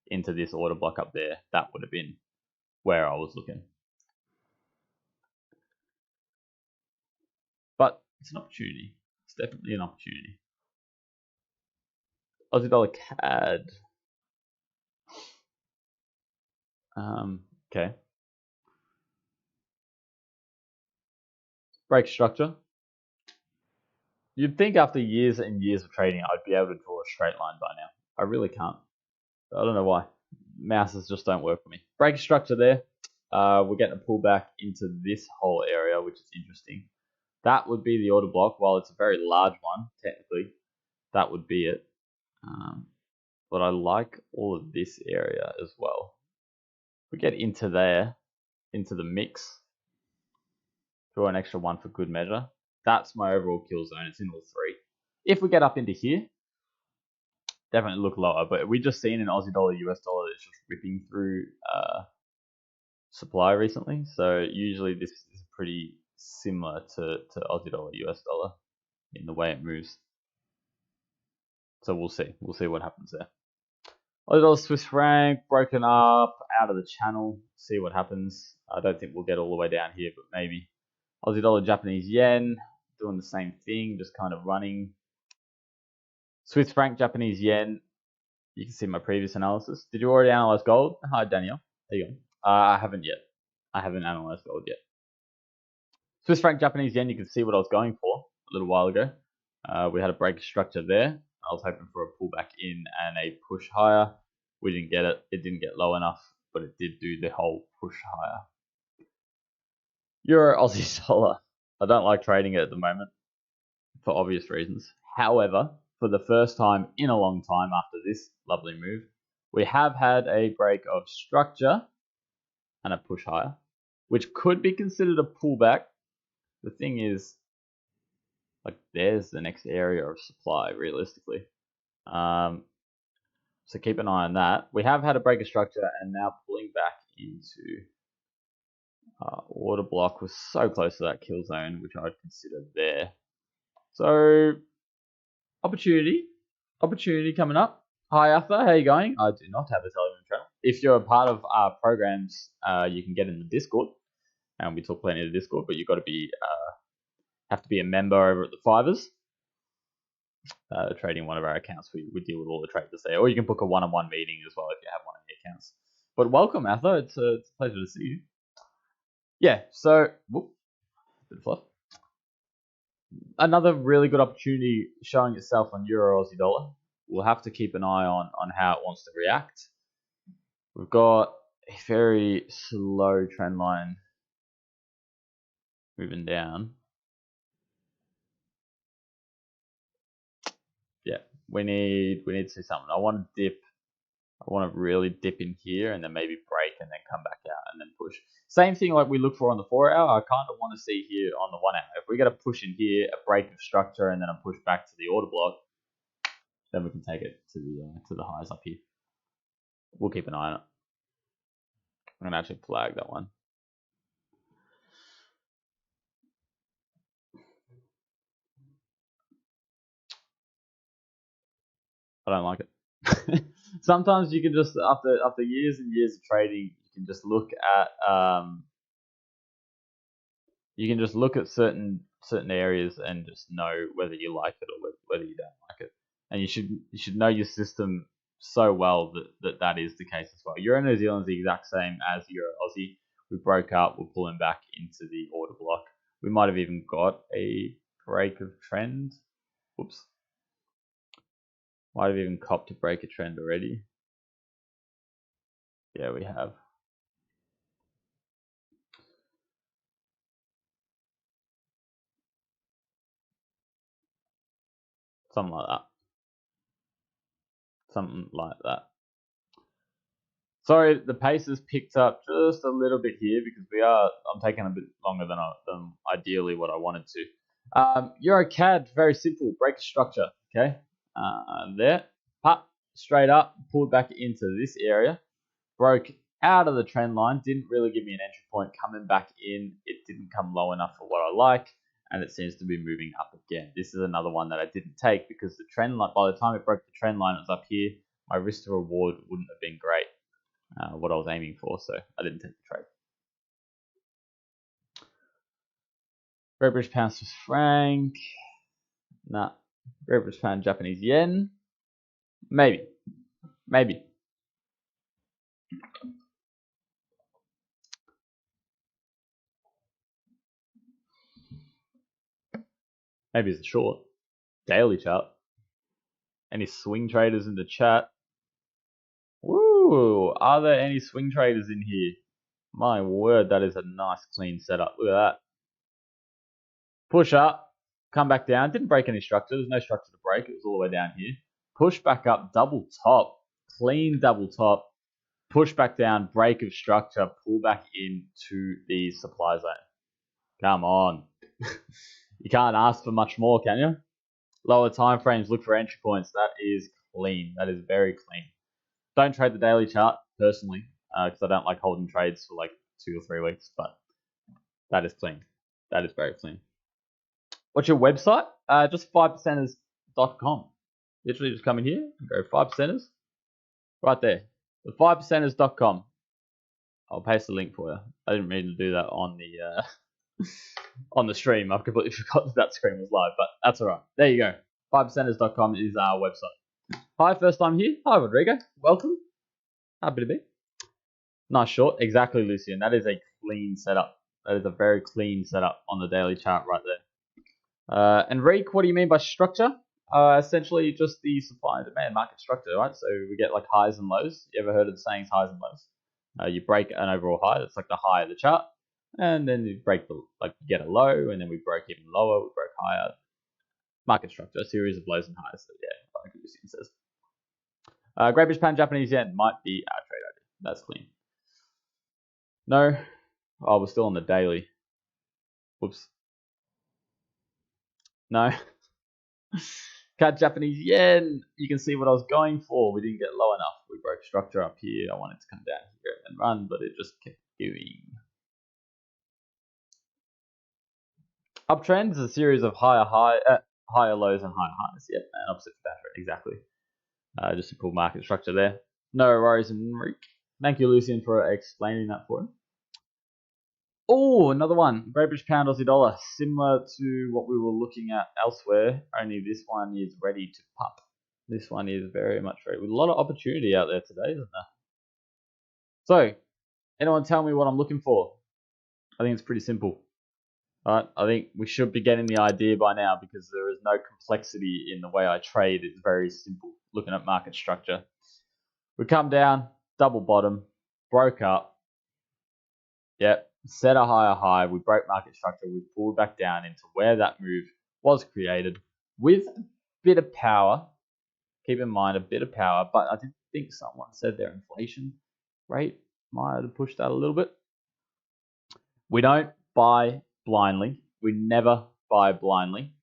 into this order block up there. That would have been where I was looking. But it's an opportunity. It's definitely an opportunity. Aussie dollar CAD. Okay. Break structure. You'd think after years and years of trading, I'd be able to draw a straight line by now. I really can't. I don't know why. Mouses just don't work for me. Break structure there. We're getting a pullback into this whole area, which is interesting. That would be the order block. While it's a very large one, technically, that would be it. But I like all of this area as well. We get into there, into the mix. Draw an extra one for good measure. That's my overall kill zone. It's in all three. If we get up into here, definitely look lower. But we just seen an Aussie dollar, US dollar that's just ripping through supply recently. So usually this is pretty similar to Aussie dollar, US dollar in the way it moves. So we'll see. We'll see what happens there. Aussie dollar, Swiss franc broken up out of the channel. See what happens. I don't think we'll get all the way down here, but maybe. Aussie dollar, Japanese yen doing the same thing, just kind of running. Swiss franc, Japanese yen. You can see my previous analysis. Did you already analyze gold? Hi, Daniel. How you going? I haven't yet. I haven't analyzed gold yet. Swiss franc, Japanese yen, you can see what I was going for a little while ago. We had a break of structure there. I was hoping for a pullback in and a push higher. We didn't get it. It didn't get low enough, but it did do the whole push higher. Euro, Aussie dollar. I don't like trading it at the moment for obvious reasons. However, for the first time in a long time after this lovely move, we have had a break of structure and a push higher, which could be considered a pullback. The thing is, like, there's the next area of supply realistically. So keep an eye on that. We have had a break of structure and now pulling back into order block. Was so close to that kill zone, which I would consider there. So opportunity coming up. Hi Arthur, how you going? I do not have a Telegram channel. If you're a part of our programs, you can get in the Discord, and we talk plenty of the Discord. But you've got to be have to be a member over at the 5ers. Trading one of our accounts, we deal with all the traders there, or you can book a one-on-one meeting as well if you have one of the accounts. But welcome, Arthur. It's a pleasure to see you. Yeah. So, bit of fluff. Another really good opportunity showing itself on Euro Aussie dollar. We'll have to keep an eye on how it wants to react. We've got a very slow trend line moving down. Yeah, we need to see something. I want to really dip in here and then maybe break and then come back out and then push. Same thing like we look for on the 4 hour. I kind of want to see here on the 1 hour. If we get a push in here, a break of structure, and then a push back to the order block, then we can take it to the highs up here. We'll keep an eye on it. I'm gonna actually flag that one. I don't like it. Sometimes you can just after years and years of trading, you can just look at certain areas and just know whether you like it or whether you don't like it. And you should know your system so well that is the case as well. Euro New Zealand is the exact same as Euro Aussie. We broke up, we're pulling back into the order block. We might have even got a break of trend. Whoops. Might have even copped a break of trend already. Yeah, we have. Something like that. Something like that. Sorry, the pace has picked up just a little bit here because I'm taking a bit longer than ideally what I wanted to. Euro CAD, very simple, break structure, okay? There, pop, straight up, pulled back into this area, broke out of the trend line, didn't really give me an entry point, coming back in, it didn't come low enough for what I like, and it seems to be moving up again. This is another one that I didn't take because the trend line, by the time it broke the trend line, it was up here, my risk to reward wouldn't have been great. What I was aiming for, so I didn't take the trade. Great British Pound Swiss franc. Nah. Great British Pound Japanese yen. Maybe. Maybe it's a short. Daily chart. Any swing traders in the chat? Woo! Are there any swing traders in here? My word, that is a nice clean setup. Look at that. Push up, come back down. Didn't break any structure. There's no structure to break. It was all the way down here. Push back up, double top. Clean double top. Push back down, break of structure, pull back into the supply zone. Come on. You can't ask for much more, can you? Lower time frames, look for entry points. That is clean. That is very clean. Don't trade the daily chart, personally, because I don't like holding trades for like 2 or 3 weeks, but that is clean. That is very clean. What's your website? Just 5percenters.com. Literally just come in here and go 5percenters. Right there. The5percenters.com. I'll paste the link for you. I didn't mean to do that on the on the stream. I've completely forgot that screen was live, but that's alright. There you go. 5percenters.com is our website. Hi, first time here. Hi, Rodrigo. Welcome. Happy to be. Nice short. Exactly, Lucian. That is a clean setup. That is a very clean setup on the daily chart right there. Enrique, what do you mean by structure? Essentially just the supply and demand market structure, right? So we get like highs and lows. You ever heard of the sayings highs and lows? You break an overall high. That's like the high of the chart. And then you break you get a low, and then we break even lower, we break higher. Market structure, a series of lows and highs. So yeah, like Lucian says. Great British Pound Japanese Yen might be our trade idea. That's clean. No. Oh, we're still on the daily. Whoops. No. Cat Japanese Yen. You can see what I was going for. We didn't get low enough. We broke structure up here. I wanted to come down here and run, but it just kept going. Uptrend is a series of higher lows and higher highs. Yep, and opposite for that, exactly. Just a cool market structure there. No worries, Enrique. Thank you, Lucian, for explaining that for him. Oh, another one. Great British Pound Aussie Dollar. Similar to what we were looking at elsewhere, only this one is ready to pop. This one is very much ready. With a lot of opportunity out there today, isn't there? So, anyone tell me what I'm looking for? I think it's pretty simple. Alright, I think we should be getting the idea by now because there is no complexity in the way I trade. It's very simple. Looking at market structure. We come down, double bottom, broke up. Yep, set a higher high. We broke market structure. We pulled back down into where that move was created with a bit of power. Keep in mind, a bit of power. But I did think someone said their inflation rate might have pushed that a little bit. We don't buy blindly. We never buy blindly.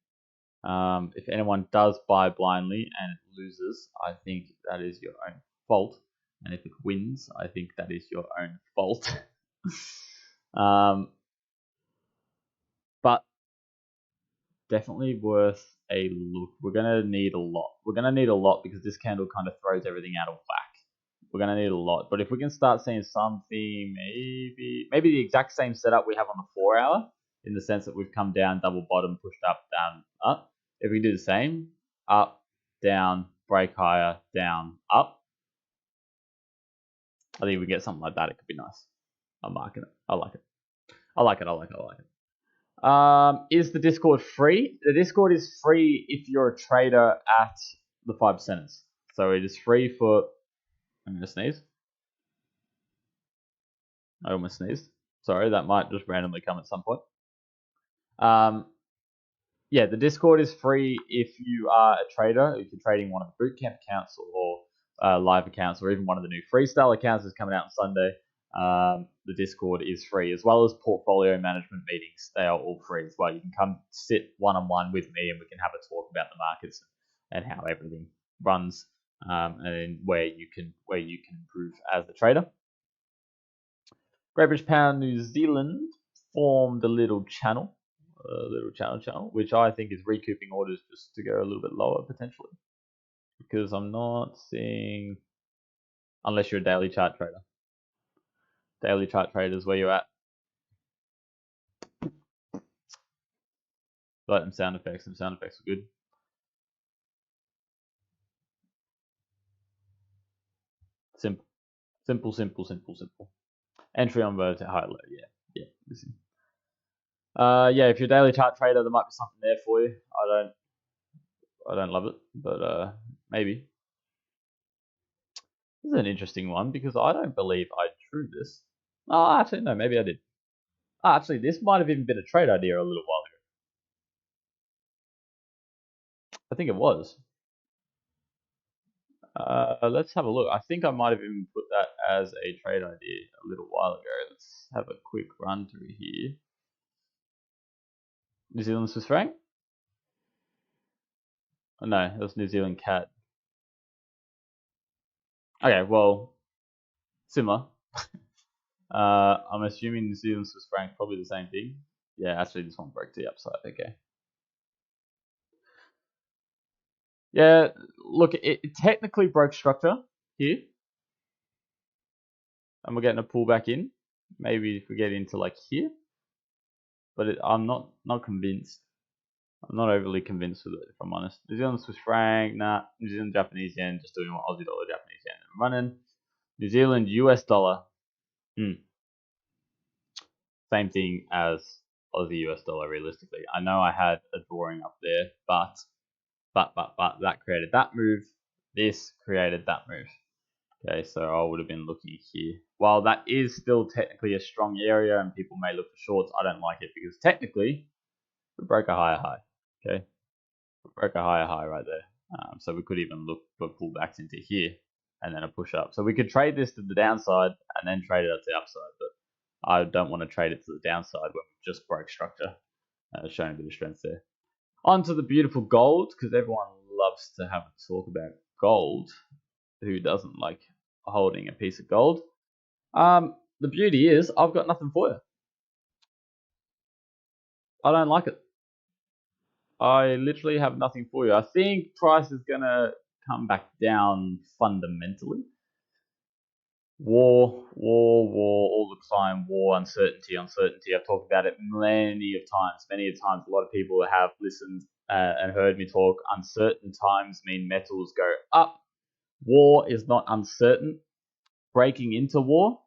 If anyone does buy blindly and it loses, I think that is your own fault. And if it wins, I think that is your own fault. But definitely worth a look. We're going to need a lot. We're going to need a lot because this candle kind of throws everything out of whack. We're going to need a lot. But if we can start seeing something, maybe the exact same setup we have on the 4 hour, in the sense that we've come down, double bottom, pushed up, down, up. If we do the same, up, down, break higher, down, up, I think if we get something like that, it could be nice. I'm marking it. I like it. I like it. Is the Discord free? The Discord is free if you're a trader at the 5%ers. So it is free for... I'm going to sneeze. I almost sneezed. Sorry, that might just randomly come at some point. Yeah, the Discord is free if you are a trader, if you're trading one of the bootcamp accounts or live accounts, or even one of the new freestyle accounts that's coming out on Sunday. The Discord is free, as well as portfolio management meetings. They are all free as well. You can come sit one-on-one with me and we can have a talk about the markets and how everything runs, and where you can improve as a trader. Great British Pound New Zealand formed a little channel, which I think is recouping orders just to go a little bit lower potentially, because I'm not seeing, unless you're a daily chart trader. Daily chart traders, where you at? Like them sound effects. Some sound effects are good. Simple. Entry on vertical high low. Yeah. Listen. Yeah. If you're a daily chart trader, there might be something there for you. I don't love it, but maybe. This is an interesting one because I don't believe I drew this. Oh, actually, no, maybe I did. Actually, this might have even been a trade idea a little while ago. I think it was. Let's have a look. I think I might have even put that as a trade idea a little while ago. Let's have a quick run through here. New Zealand Swiss franc? Oh, no, that's New Zealand cat. Okay, well, similar. I'm assuming New Zealand Swiss franc, probably the same thing. Yeah, actually this one broke to the upside. Okay. Yeah, look, it technically broke structure here, and we're getting a pullback in. Maybe if we get into like here, but I'm not convinced. I'm not overly convinced with it, if I'm honest. New Zealand Swiss franc, nah. New Zealand Japanese yen, just doing what Aussie dollar Japanese yen I'm running. New Zealand US dollar, same thing as Aussie US dollar. Realistically, I know I had a drawing up there, but that created that move. This created that move. Okay, so I would have been looking here. While that is still technically a strong area and people may look for shorts, I don't like it because technically we broke a higher high. Okay, we broke a higher high right there. So we could even look for pullbacks into here and then a push up. So we could trade this to the downside and then trade it to the upside, but I don't want to trade it to the downside when we just broke structure. Showing a bit of strength there. On to the beautiful gold, because everyone loves to have a talk about gold. Who doesn't like holding a piece of gold? The beauty is I've got nothing for you. I don't like it. I literally have nothing for you. I think price is going to come back down fundamentally. War, all the time. War, uncertainty. I've talked about it many of times. A lot of people have listened and heard me talk. Uncertain times mean metals go up. War is not uncertain. Breaking into war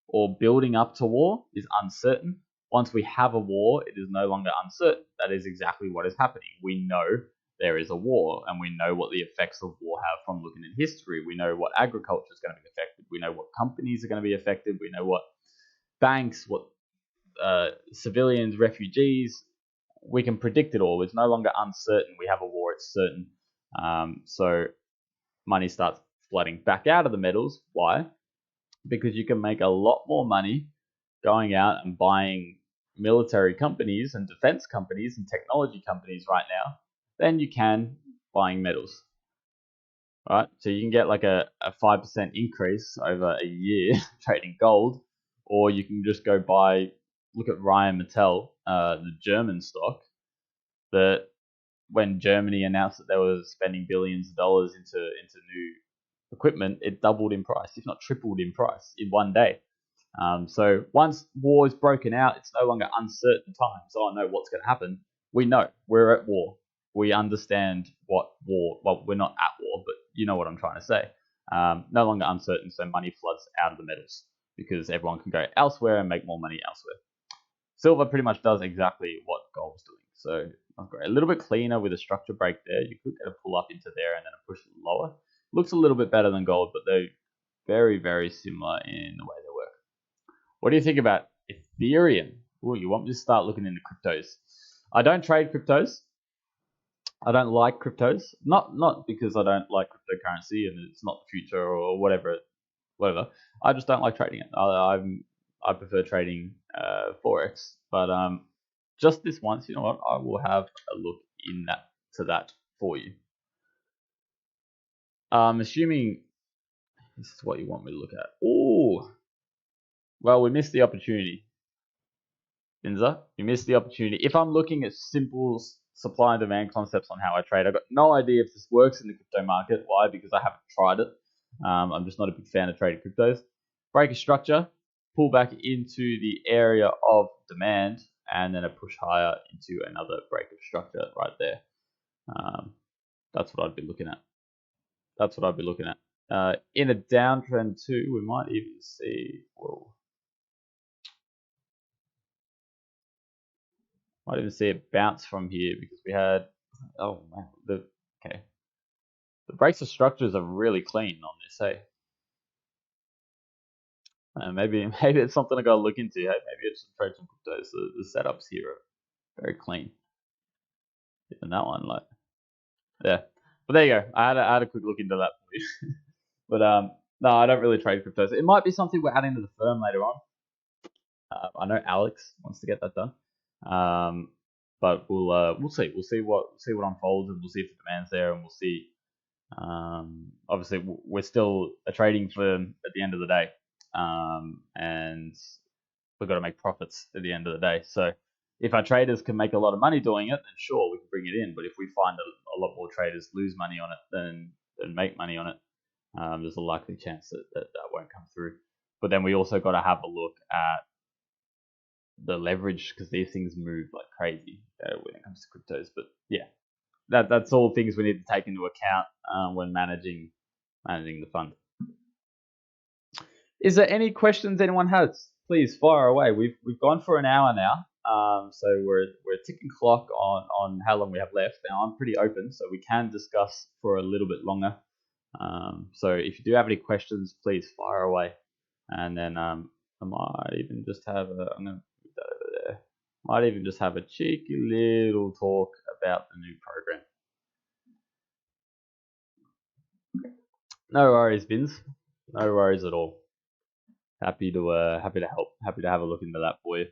or building up to war is uncertain. Once we have a war, it is no longer uncertain. That is exactly what is happening. We know there is a war, and we know what the effects of war have from looking in history. We know what agriculture is going to be affected. We know what companies are going to be affected. We know what banks, what civilians, refugees. We can predict it all. It's no longer uncertain. We have a war, it's certain. So money starts flooding back out of the metals. Why? Because you can make a lot more money going out and buying military companies and defense companies and technology companies right now than you can buying metals. Right? So you can get like a 5% increase over a year trading gold, or you can just go buy, look at Rheinmetall, the German stock, that when Germany announced that they were spending billions of dollars into new equipment, it doubled in price, if not tripled in price in one day. So once war is broken out, it's no longer uncertain times. Oh, I know what's going to happen. We know we're at war. We understand what war. Well, we're not at war, but you know what I'm trying to say. No longer uncertain, so money floods out of the metals because everyone can go elsewhere and make more money elsewhere. Silver pretty much does exactly what gold's doing. So not great. A little bit cleaner with a structure break there. You could get a pull up into there and then a push lower. Looks a little bit better than gold, but they're very, very similar in the way they work. What do you think about Ethereum? Ooh, you want me to start looking into cryptos? I don't trade cryptos. I don't like cryptos. Not because I don't like cryptocurrency and it's not the future or whatever. I just don't like trading it. I prefer trading Forex. But just this once, you know what? I will have a look to that for you. I'm assuming this is what you want me to look at. Oh, well, we missed the opportunity. Binza, you missed the opportunity. If I'm looking at simple supply and demand concepts on how I trade, I've got no idea if this works in the crypto market. Why? Because I haven't tried it. I'm just not a big fan of trading cryptos. Break a structure, pull back into the area of demand, and then a push higher into another break of structure right there. That's what I'd be looking at. In a downtrend too, we might even see. Whoa. Might even see it bounce from here because we had. Oh man, okay. The breaks of structures are really clean on this, hey. Maybe it's something I gotta look into. Hey, maybe it's trade some cryptos. The setups here are very clean. Even that one, like, yeah. But there you go. I had a quick look into that for you. But no, I don't really trade cryptos. It might be something we're adding to the firm later on. I know Alex wants to get that done. But we'll see. We'll see what unfolds, and we'll see if the demand's there, and we'll see. Obviously, we're still a trading firm at the end of the day. and we've got to make profits at the end of the day. So if our traders can make a lot of money doing it, then sure, we can bring it in. But if we find a lot more traders lose money on it than make money on it, there's a likely chance that won't come through. But then we also got to have a look at the leverage, because these things move like crazy when it comes to cryptos. But yeah, that's all things we need to take into account when managing the fund. Is there any questions anyone has? Please fire away. We've gone for an hour now, so we're a ticking clock on how long we have left. Now I'm pretty open, so we can discuss for a little bit longer. So if you do have any questions, please fire away. And then I might even just have I'm gonna move that over there. Might even just have a cheeky little talk about the new program. No worries, Vince. No worries at all. Happy to help. Happy to have a look into that for you.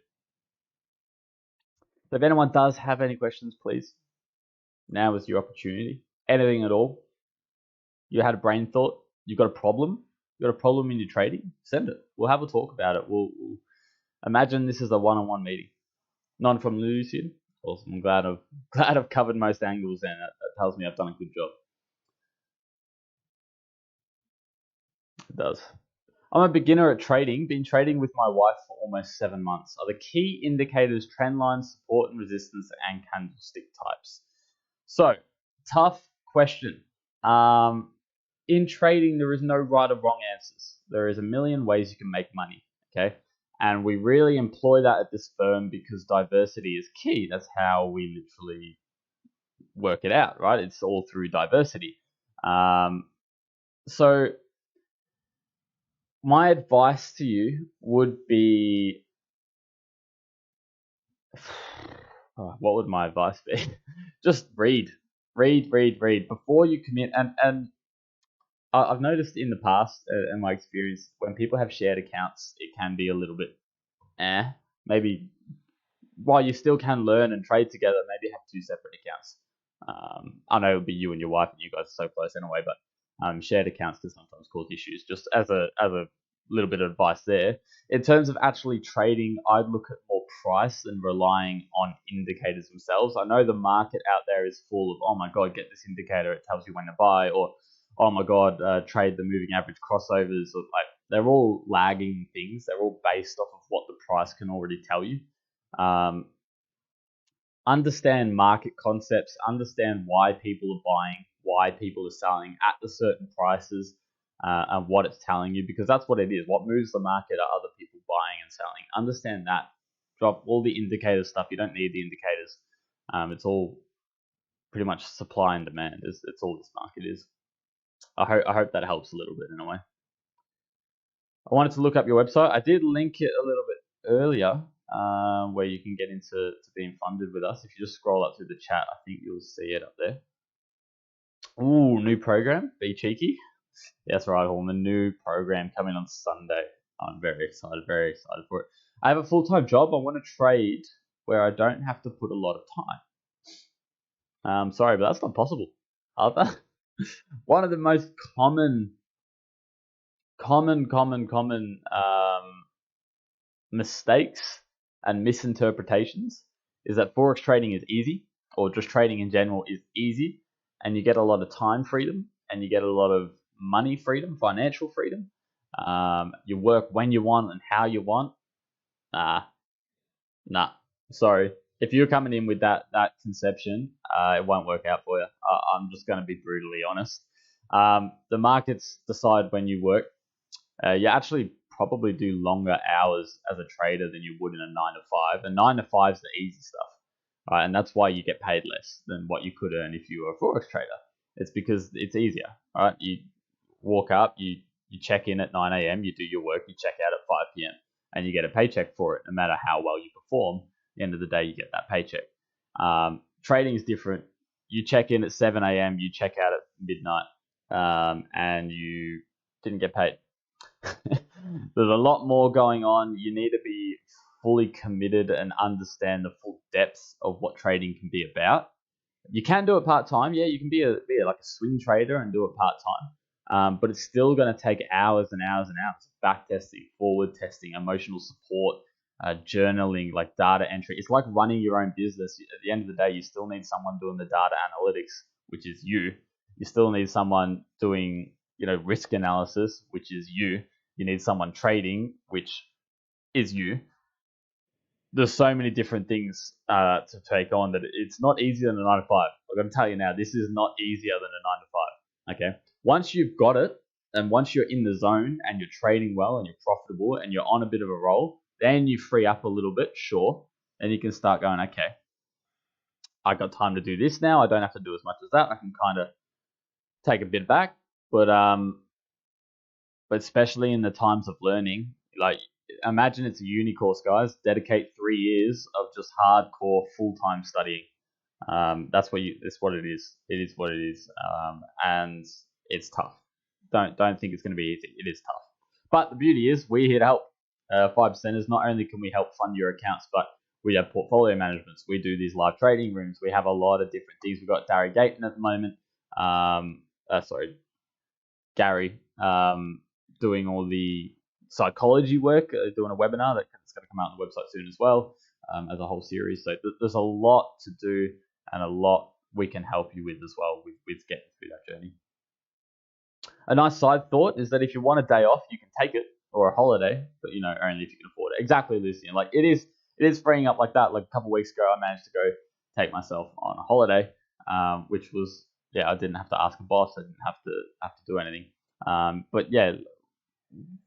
So if anyone does have any questions, please, now is your opportunity. Anything at all. You had a brain thought. You got a problem. You got a problem in your trading. Send it. We'll have a talk about it. We'll imagine this is a one-on-one meeting. None from Lucian. Awesome. I'm glad I've covered most angles, and that tells me I've done a good job. It does. I'm a beginner at trading. Been trading with my wife for almost 7 months. Are the key indicators trend lines, support and resistance, and candlestick types? So, tough question. In trading, there is no right or wrong answers. There is a million ways you can make money. Okay. And we really employ that at this firm because diversity is key. That's how we literally work it out, right? It's all through diversity. So my advice to you would be, what would my advice be? Just read before you commit. And I've noticed in the past, in my experience, when people have shared accounts, it can be a little bit maybe while you still can learn and trade together, maybe have two separate accounts. I know it would be you and your wife, and you guys are so close anyway, but shared accounts can sometimes cause issues. Just as a little bit of advice there. In terms of actually trading, I'd look at more price than relying on indicators themselves. I know the market out there is full of, oh my god, get this indicator, it tells you when to buy, or oh my god, trade the moving average crossovers. Or like, they're all lagging things. They're all based off of what the price can already tell you. Understand market concepts, understand why people are buying, why people are selling at the certain prices, and what it's telling you, because that's what it is. What moves the market are other people buying and selling. Understand that. Drop all the indicator stuff. You don't need the indicators. It's all pretty much supply and demand. It's all this market is. I hope that helps a little bit in a way. I wanted to look up your website. I did link it a little bit earlier, where you can get into being funded with us. If you just scroll up through the chat, I think you'll see it up there. Ooh, new program. Be cheeky. That's right, Holman. New program coming on Sunday. I'm very excited for it. I have a full-time job. I want to trade where I don't have to put a lot of time. Sorry, but that's not possible. One of the most common mistakes and misinterpretations is that Forex trading is easy, or just trading in general is easy, and you get a lot of time freedom, and you get a lot of money freedom, financial freedom. You work when you want and how you want. Nah. Sorry. If you're coming in with that conception, it won't work out for you. I'm just going to be brutally honest. The markets decide when you work. You actually probably do longer hours as a trader than you would in a 9 to 5. And 9 to 5 is the easy stuff, right? And that's why you get paid less than what you could earn if you were a Forex trader. It's because it's easier, right? You walk up, you check in at 9 a.m., you do your work, you check out at 5 p.m., and you get a paycheck for it. No matter how well you perform, at the end of the day, you get that paycheck. Trading is different. You check in at 7 a.m., you check out at midnight, and you didn't get paid. There's a lot more going on. You need to be fully committed and understand the full depths of what trading can be about. You can do it part-time. Yeah, you can be like a swing trader and do it part-time. But it's still going to take hours and hours and hours of back testing, forward testing, emotional support, journaling, like data entry. It's like running your own business. At the end of the day, you still need someone doing the data analytics, which is you. You still need someone doing, risk analysis, which is you. You need someone trading, which is you. There's so many different things to take on that it's not easier than a 9 to 5. I'm going to tell you now, this is not easier than a 9 to 5. Okay. Once you've got it, and once you're in the zone and you're trading well and you're profitable and you're on a bit of a roll, then you free up a little bit, sure, and you can start going, okay, I got time to do this now. I don't have to do as much as that. I can kind of take a bit back, but especially in the times of learning, like imagine it's a uni course, guys. Dedicate 3 years of just hardcore full-time studying. That's what it is. It is what it is, and it's tough. Don't think it's going to be easy. It is tough. But the beauty is, we're here to help. 5%ers. Not only can we help fund your accounts, but we have portfolio managements. We do these live trading rooms. We have a lot of different things. We've got Gary Gayton at the moment. Gary, doing all the psychology work, doing a webinar that's going to come out on the website soon as well, as a whole series. So there's a lot to do and a lot we can help you with as well with getting through that journey. A nice side thought is that if you want a day off, you can take it, or a holiday, but only if you can afford it. Exactly, Lucian. Like it is freeing up like that. Like a couple of weeks ago, I managed to go take myself on a holiday, which was, I didn't have to ask a boss. I didn't have to do anything. But yeah,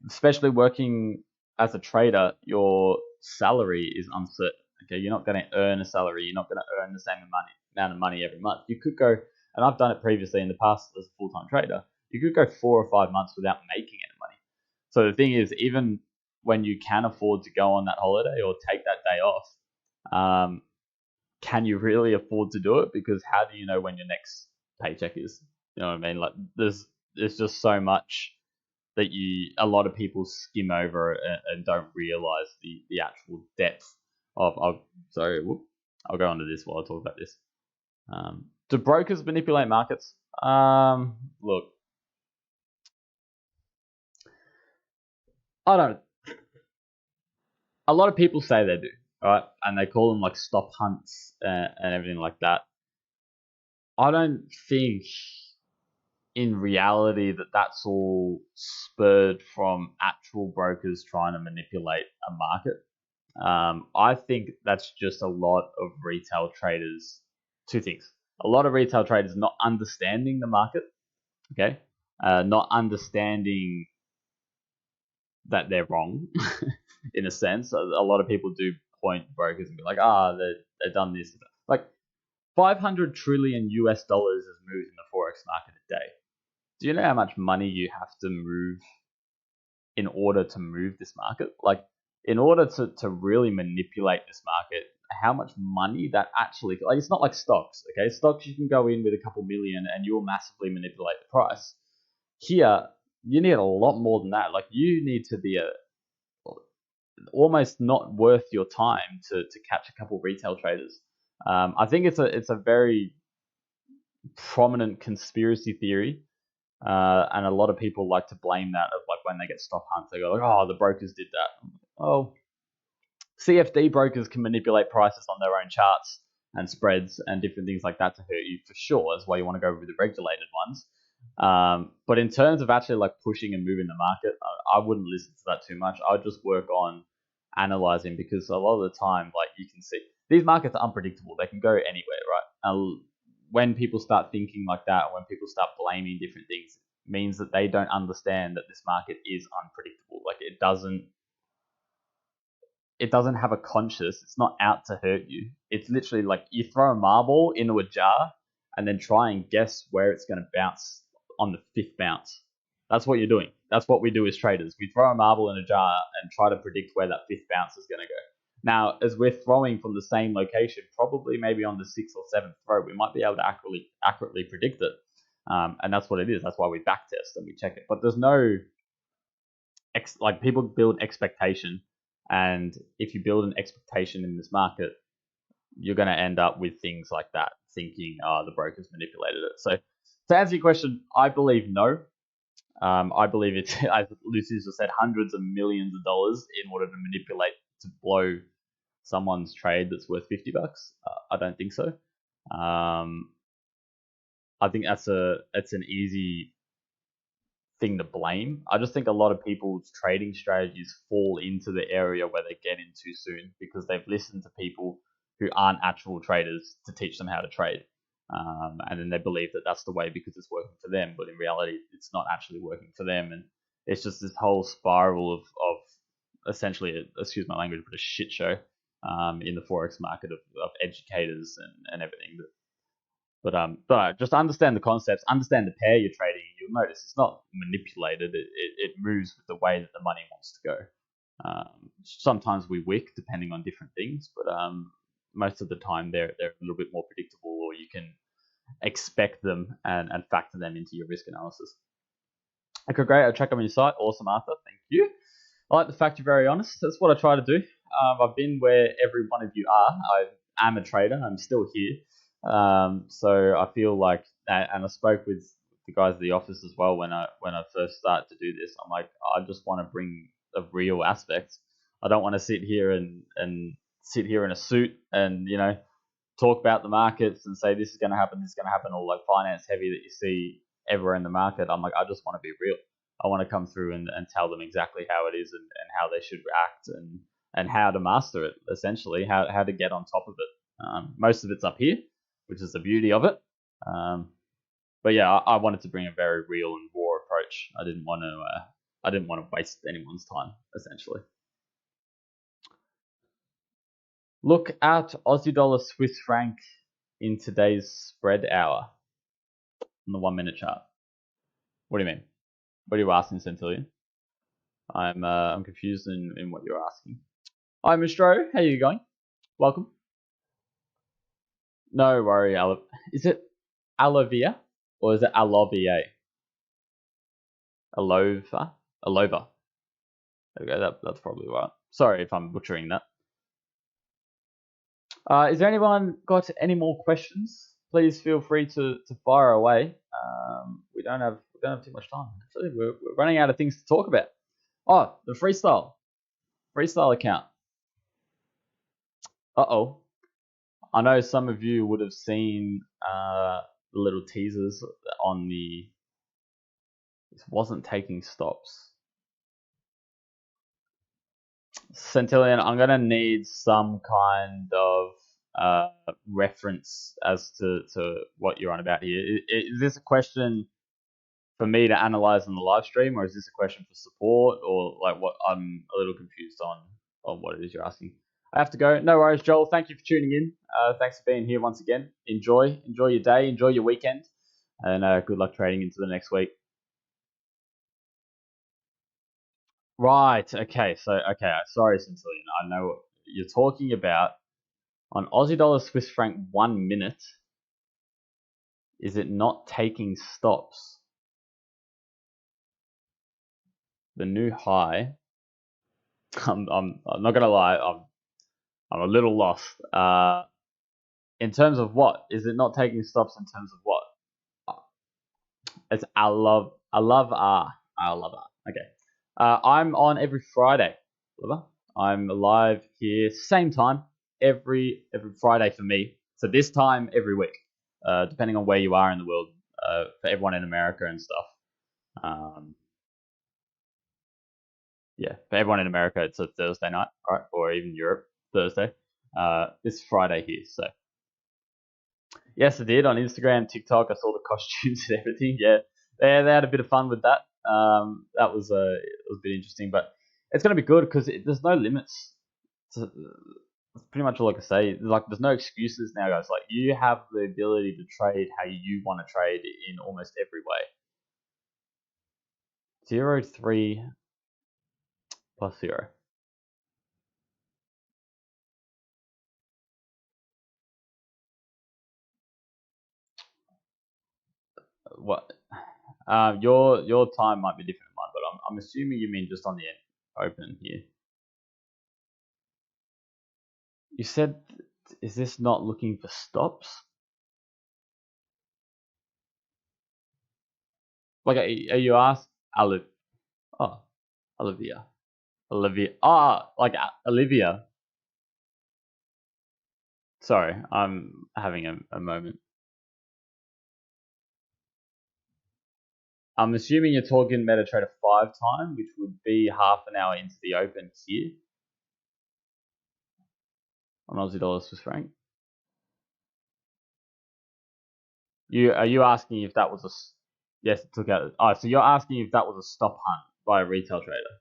especially working as a trader, your salary is uncertain. Okay, you're not going to earn a salary. You're not going to earn the same amount of money every month. You could go, and I've done it previously in the past as a full-time trader, you could go 4 or 5 months without making any money. So the thing is, even when you can afford to go on that holiday or take that day off, can you really afford to do it? Because how do you know when your next paycheck is? You know what I mean? Like there's just so much that a lot of people skim over and don't realize the actual depth of. I'll go on to this while I talk about this. Do brokers manipulate markets? Look, I don't. A lot of people say they do, right? And they call them like stop hunts and everything like that. I don't think in reality that's all spurred from actual brokers trying to manipulate a market. I think that's just a lot of retail traders. 2 things. A lot of retail traders not understanding the market, okay? Not understanding that they're wrong, in a sense. A lot of people do point brokers and be like, they've done this. Like, 500 trillion US dollars is moved in the Forex market a day. Do you know how much money you have to move in order to move this market? Like, in order to really manipulate this market, how much money that actually, like, it's not like stocks, okay? Stocks, you can go in with a couple million and you'll massively manipulate the price. Here, you need a lot more than that. Like, you need to be almost not worth your time to catch a couple retail traders. I think it's a very prominent conspiracy theory, and a lot of people like to blame that of like when they get stop hunts, they go like, oh, the brokers did that. Oh, CFD brokers can manipulate prices on their own charts and spreads and different things like that to hurt you for sure. That's why you want to go with the regulated ones. But in terms of actually like pushing and moving the market, I wouldn't listen to that too much. I'd just work on analyzing, because a lot of the time, like, you can see these markets are unpredictable. They can go anywhere, right? When people start thinking like that, when people start blaming different things, it means that they don't understand that this market is unpredictable. Like, it doesn't have a conscious. It's not out to hurt you. It's literally like you throw a marble into a jar and then try and guess where it's going to bounce on the 5th bounce. That's what you're doing. That's what we do as traders. We throw a marble in a jar and try to predict where that 5th bounce is going to go. Now, as we're throwing from the same location, probably maybe on the 6th or 7th throw, we might be able to accurately predict it. And that's what it is. That's why we backtest and we check it. But there's no, like, people build expectation. And if you build an expectation in this market, you're going to end up with things like that, thinking, the brokers manipulated it. So to answer your question, I believe no. I believe it's, as Lucy's just said, hundreds of millions of dollars in order to manipulate to blow someone's trade that's worth $50. I don't think so. I think that's an easy thing to blame. I just think a lot of people's trading strategies fall into the area where they get in too soon because they've listened to people who aren't actual traders to teach them how to trade. And then they believe that that's the way because it's working for them, but in reality, it's not actually working for them. And it's just this whole spiral of essentially, excuse my language, but a shit show in the Forex market of educators and everything. But just understand the concepts, understand the pair you're trading. You'll notice it's not manipulated. It moves with the way that the money wants to go. Sometimes we wick depending on different things, but most of the time they're a little bit more predictable, or you can expect them and factor them into your risk analysis. Okay, great. I'll check on your site. Awesome, Arthur. Thank you. I like the fact you're very honest. That's what I try to do. I've been where every one of you are. I am a trader. I'm still here. So I feel like, and I spoke with the guys at the office as well when I first started to do this. I'm like, I just want to bring a real aspect. I don't want to sit here and sit here in a suit and talk about the markets and say this is going to happen, this is going to happen, all like finance heavy that you see everywhere in the market. I'm like, I just want to be real. I want to come through and tell them exactly how it is and how they should react and how to master it, essentially, how to get on top of it. Most of it's up here, which is the beauty of it. But yeah, I wanted to bring a very real and raw approach. I didn't want to waste anyone's time, essentially. Look at Aussie dollar Swiss franc in today's spread hour on the 1 minute chart. What do you mean? What are you asking, Centillion? I'm confused in what you're asking. Hi, Mistro. How are you going? Welcome. No worry, is it Alovia or is it Alovia? Alova? Alova. Okay, that's probably right. Sorry if I'm butchering that. Is there anyone got any more questions? Please feel free to fire away. We don't have too much time. Actually, we're running out of things to talk about. Oh, the freestyle account. Uh-oh. I know some of you would have seen the little teasers on the. This wasn't taking stops. Centillion, I'm gonna need some kind of reference as to what you're on about here. Is this a question for me to analyze on the live stream, or is this a question for support, or like what? I'm a little confused on what it is you're asking. I have to go. No worries, Joel. Thank you for tuning in. Thanks for being here once again. Enjoy your day. Enjoy your weekend, and good luck trading into the next week. Right. Okay. Sorry, Centillion. I know what you're talking about. On Aussie dollar Swiss franc 1 minute, is it not taking stops? The new high. I'm not gonna lie. I'm a little lost. In terms of what? Is it not taking stops in terms of what? It's I love R. Okay. I'm on every Friday. I'm live here, same time, every Friday for me. So this time every week, depending on where you are in the world. For everyone in America and stuff. Yeah, for everyone in America, it's a Thursday night, right? Or even Europe, Thursday. This Friday here. So yes, I did on Instagram, TikTok. I saw the costumes and everything. Yeah, they had a bit of fun with that. That was it was a bit interesting, but it's gonna be good because there's no limits. That's pretty much all I can say. Like, there's no excuses now, guys. Like, you have the ability to trade how you want to trade in almost every way. 0.3 plus 0. What? Your time might be different than mine, but I'm assuming you mean just on the open here. You said, is this not looking for stops? Like, are you asked? Oh, Olivia. Olivia. Ah, like Olivia. Sorry, I'm having a moment. I'm assuming you're talking MetaTrader 5 time, which would be half an hour into the open here on Aussie dollar Swiss franc. Are you asking if that was yes, it took out. Oh, so you're asking if that was a stop hunt by a retail trader,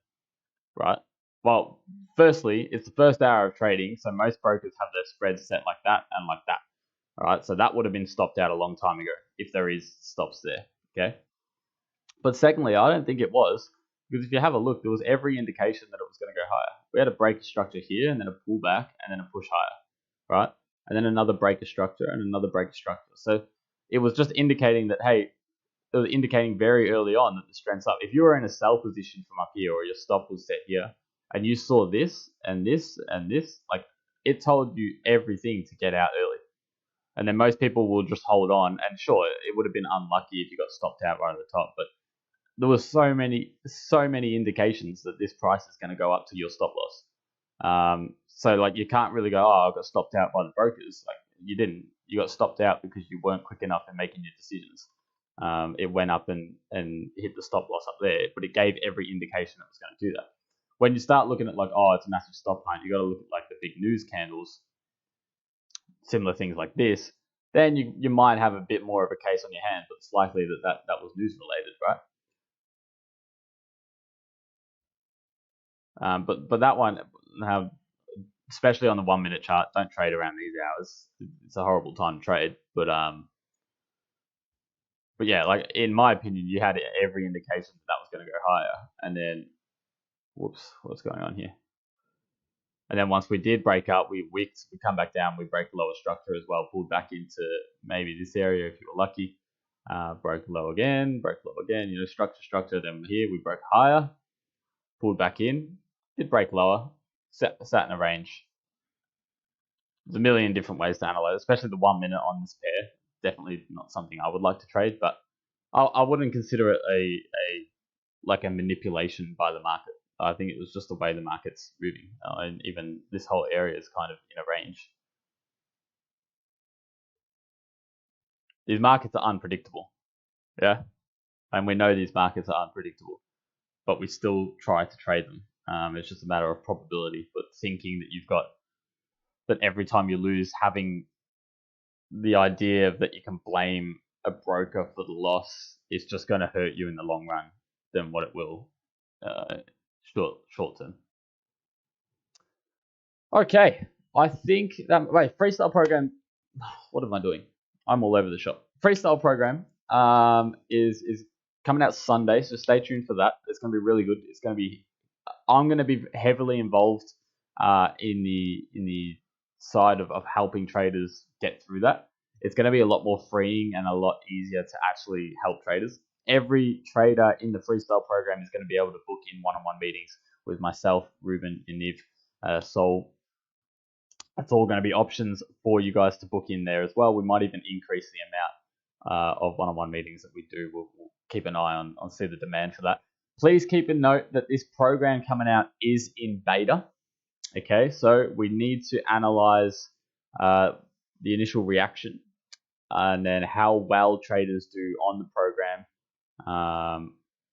right? Well, firstly, it's the first hour of trading, so most brokers have their spreads set like that and like that. All right, so that would have been stopped out a long time ago if there is stops there. Okay, but secondly, I don't think it was, because if you have a look, there was every indication that it was going to go higher. We had a break structure here, and then a pullback, and then a push higher, right? And then another breaker structure and another breaker structure. So it was just indicating that, hey, it was indicating very early on that the strength's up. If you were in a sell position from up here, or your stop was set here, and you saw this and this and this, like, it told you everything to get out early. And then most people will just hold on, and sure, it would have been unlucky if you got stopped out right at the top, but there was so many indications that this price is going to go up to your stop loss. So like you can't really go, oh, I got stopped out by the brokers. Like you didn't. You got stopped out because you weren't quick enough in making your decisions. It went up and hit the stop loss up there, but it gave every indication it was going to do that. When you start looking at like, oh, it's a massive stop hunt, you got to look at like the big news candles, similar things like this. Then you might have a bit more of a case on your hand, but it's likely that was news related, right? But that one, especially on the 1 minute chart, don't trade around these hours. It's a horrible time to trade. But yeah, like in my opinion, you had every indication that was going to go higher. And then, whoops, what's going on here? And then once we did break up, we wicked, we come back down, we break lower structure as well, pulled back into maybe this area if you were lucky. Broke low again, structure. Then here we broke higher, pulled back in, did break lower, sat in a range. There's a million different ways to analyze, especially the 1 minute on this pair. Definitely not something I would like to trade, but I wouldn't consider it a manipulation by the market. I think it was just the way the market's moving, and even this whole area is kind of in a range. These markets are unpredictable, yeah, and we know these markets are unpredictable, but we still try to trade them. It's just a matter of probability, but thinking that every time you lose, having the idea that you can blame a broker for the loss is just going to hurt you in the long run than what it will short term. Okay, I think that freestyle program. What am I doing? I'm all over the shop. Freestyle program is coming out Sunday, so stay tuned for that. It's going to be really good. I'm going to be heavily involved in the side of helping traders get through that. It's going to be a lot more freeing and a lot easier to actually help traders. Every trader in the freestyle program is going to be able to book in one-on-one meetings with myself, Ruben, Yaniv, Sol. It's all going to be options for you guys to book in there as well. We might even increase the amount of one-on-one meetings that we do. We'll keep an eye on see the demand for that. Please keep a note that this program coming out is in beta. Okay, so we need to analyze the initial reaction and then how well traders do on the program,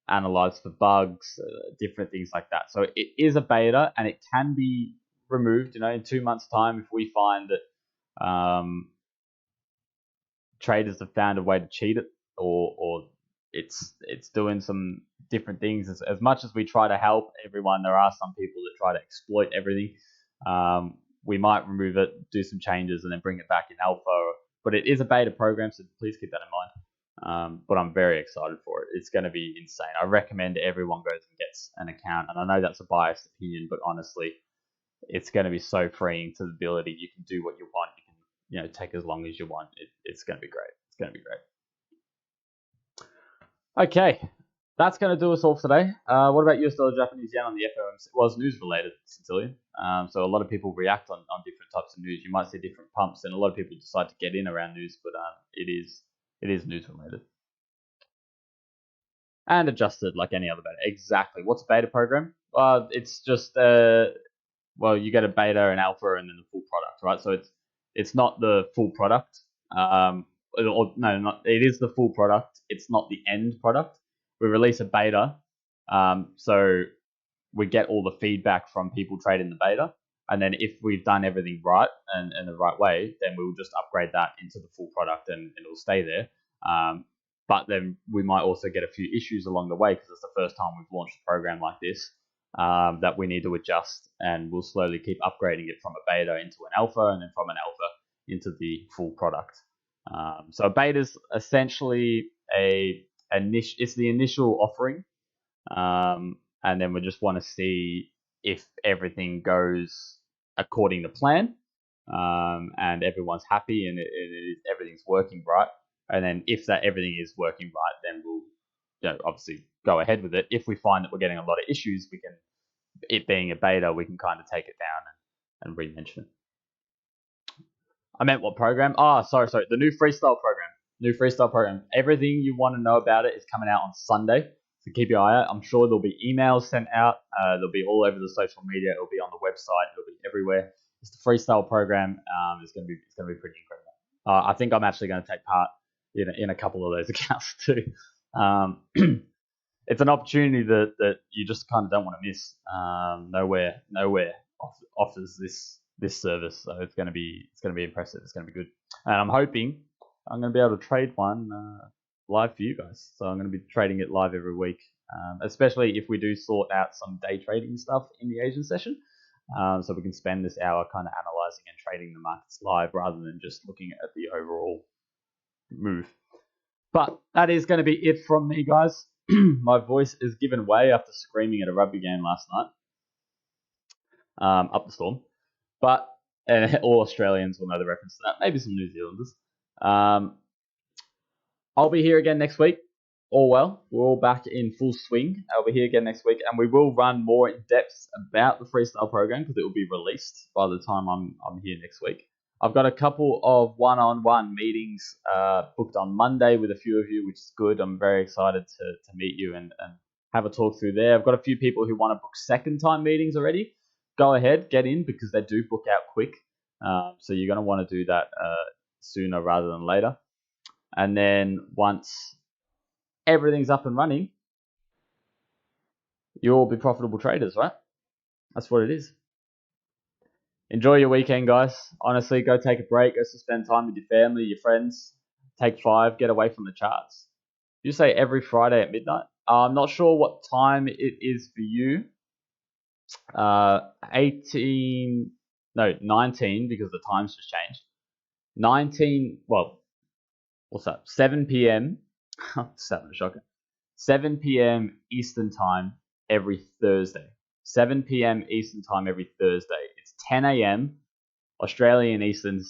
analyze for bugs, different things like that. So it is a beta and it can be removed. In 2 months' time, if we find that traders have found a way to cheat it, or it's doing some different things. As much as we try to help everyone, there are some people that try to exploit everything. We might remove it, do some changes, and then bring it back in alpha. But it is a beta program, so please keep that in mind. But I'm very excited for it. It's going to be insane. I recommend everyone goes and gets an account. And I know that's a biased opinion, but honestly, it's going to be so freeing to the ability. You can do what you want. You can take as long as you want. It's going to be great. It's going to be great. Okay, that's going to do us all for today. What about US dollar Japanese yen on the FOMC? Well, it's news related, Cecilia. So a lot of people react on different types of news. You might see different pumps, and a lot of people decide to get in around news, but it is news related. and adjusted like any other beta. Exactly. What's a beta program? It's just well, you get a beta, an alpha, and then the full product, right? So it's not the full product. Or no, not it is the full product. It's not the end product. We release a beta, so we get all the feedback from people trading the beta, and then if we've done everything right and in the right way, then we'll just upgrade that into the full product, and it'll stay there. But then we might also get a few issues along the way because it's the first time we've launched a program like this, that we need to adjust, and we'll slowly keep upgrading it from a beta into an alpha, and then from an alpha into the full product. So a beta is essentially it's the initial offering, and then we just want to see if everything goes according to plan, and everyone's happy and everything's working right. And then if everything is working right, then we'll obviously go ahead with it. If we find that we're getting a lot of issues, it being a beta, we can kind of take it down and re-mention it. I meant what program? Sorry. The new freestyle program. Everything you want to know about it is coming out on Sunday. So keep your eye out. I'm sure there'll be emails sent out. They'll be all over the social media. It'll be on the website. It'll be everywhere. It's the freestyle program. It's gonna be pretty incredible. I think I'm actually going to take part in a couple of those accounts too. It's an opportunity that you just kind of don't want to miss. Nowhere offers this service, so it's going to be impressive. It's going to be good, and I'm hoping I'm going to be able to trade one live for you guys. So I'm going to be trading it live every week, especially if we do sort out some day trading stuff in the Asian session. So we can spend this hour kind of analyzing and trading the markets live rather than just looking at the overall move. But that is going to be it from me, guys. My voice is given way after screaming at a rugby game last night, up the storm. But all Australians will know the reference to that. Maybe some New Zealanders. I'll be here again next week. All well. We're all back in full swing. I'll be here again next week, and we will run more in depth about the freestyle program because it will be released by the time I'm here next week. I've got a couple of one-on-one meetings booked on Monday with a few of you, which is good. I'm very excited to meet you and have a talk through there. I've got a few people who want to book second-time meetings already. Go ahead, get in, because they do book out quick. So you're going to want to do that sooner rather than later. And then once everything's up and running, you'll all be profitable traders, right? That's what it is. Enjoy your weekend, guys. Honestly, go take a break. Go spend time with your family, your friends. Take 5. Get away from the charts. You say every Friday at midnight? I'm not sure what time it is for you. 19, because the time's just changed. 19, well, what's that? 7 p.m. Just having a shocker. 7 p.m. Eastern time every Thursday. 7 p.m. Eastern time every Thursday. It's 10 a.m. Australian Eastern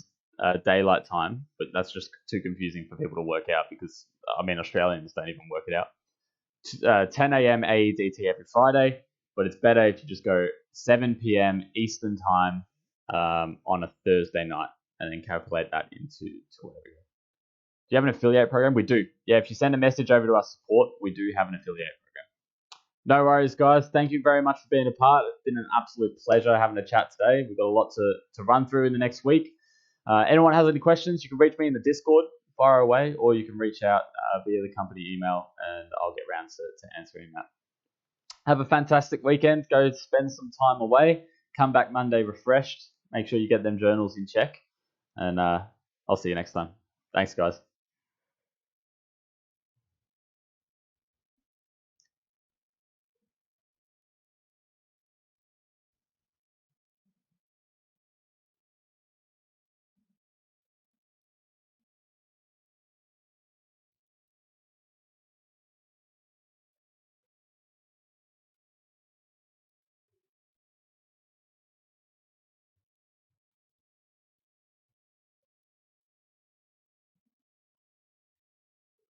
daylight time, but that's just too confusing for people to work out because, Australians don't even work it out. 10 a.m. AEDT every Friday, but it's better if you just go 7 p.m. Eastern time on a Thursday night and then calculate that into whatever you want. Do you have an affiliate program? We do. Yeah, if you send a message over to our support, we do have an affiliate program. No worries, guys. Thank you very much for being a part. It's been an absolute pleasure having a chat today. We've got a lot to run through in the next week. Anyone has any questions, you can reach me in the Discord, far away, or you can reach out via the company email, and I'll get around to answering that. Have a fantastic weekend. Go spend some time away. Come back Monday refreshed. Make sure you get them journals in check, and I'll see you next time. Thanks, guys.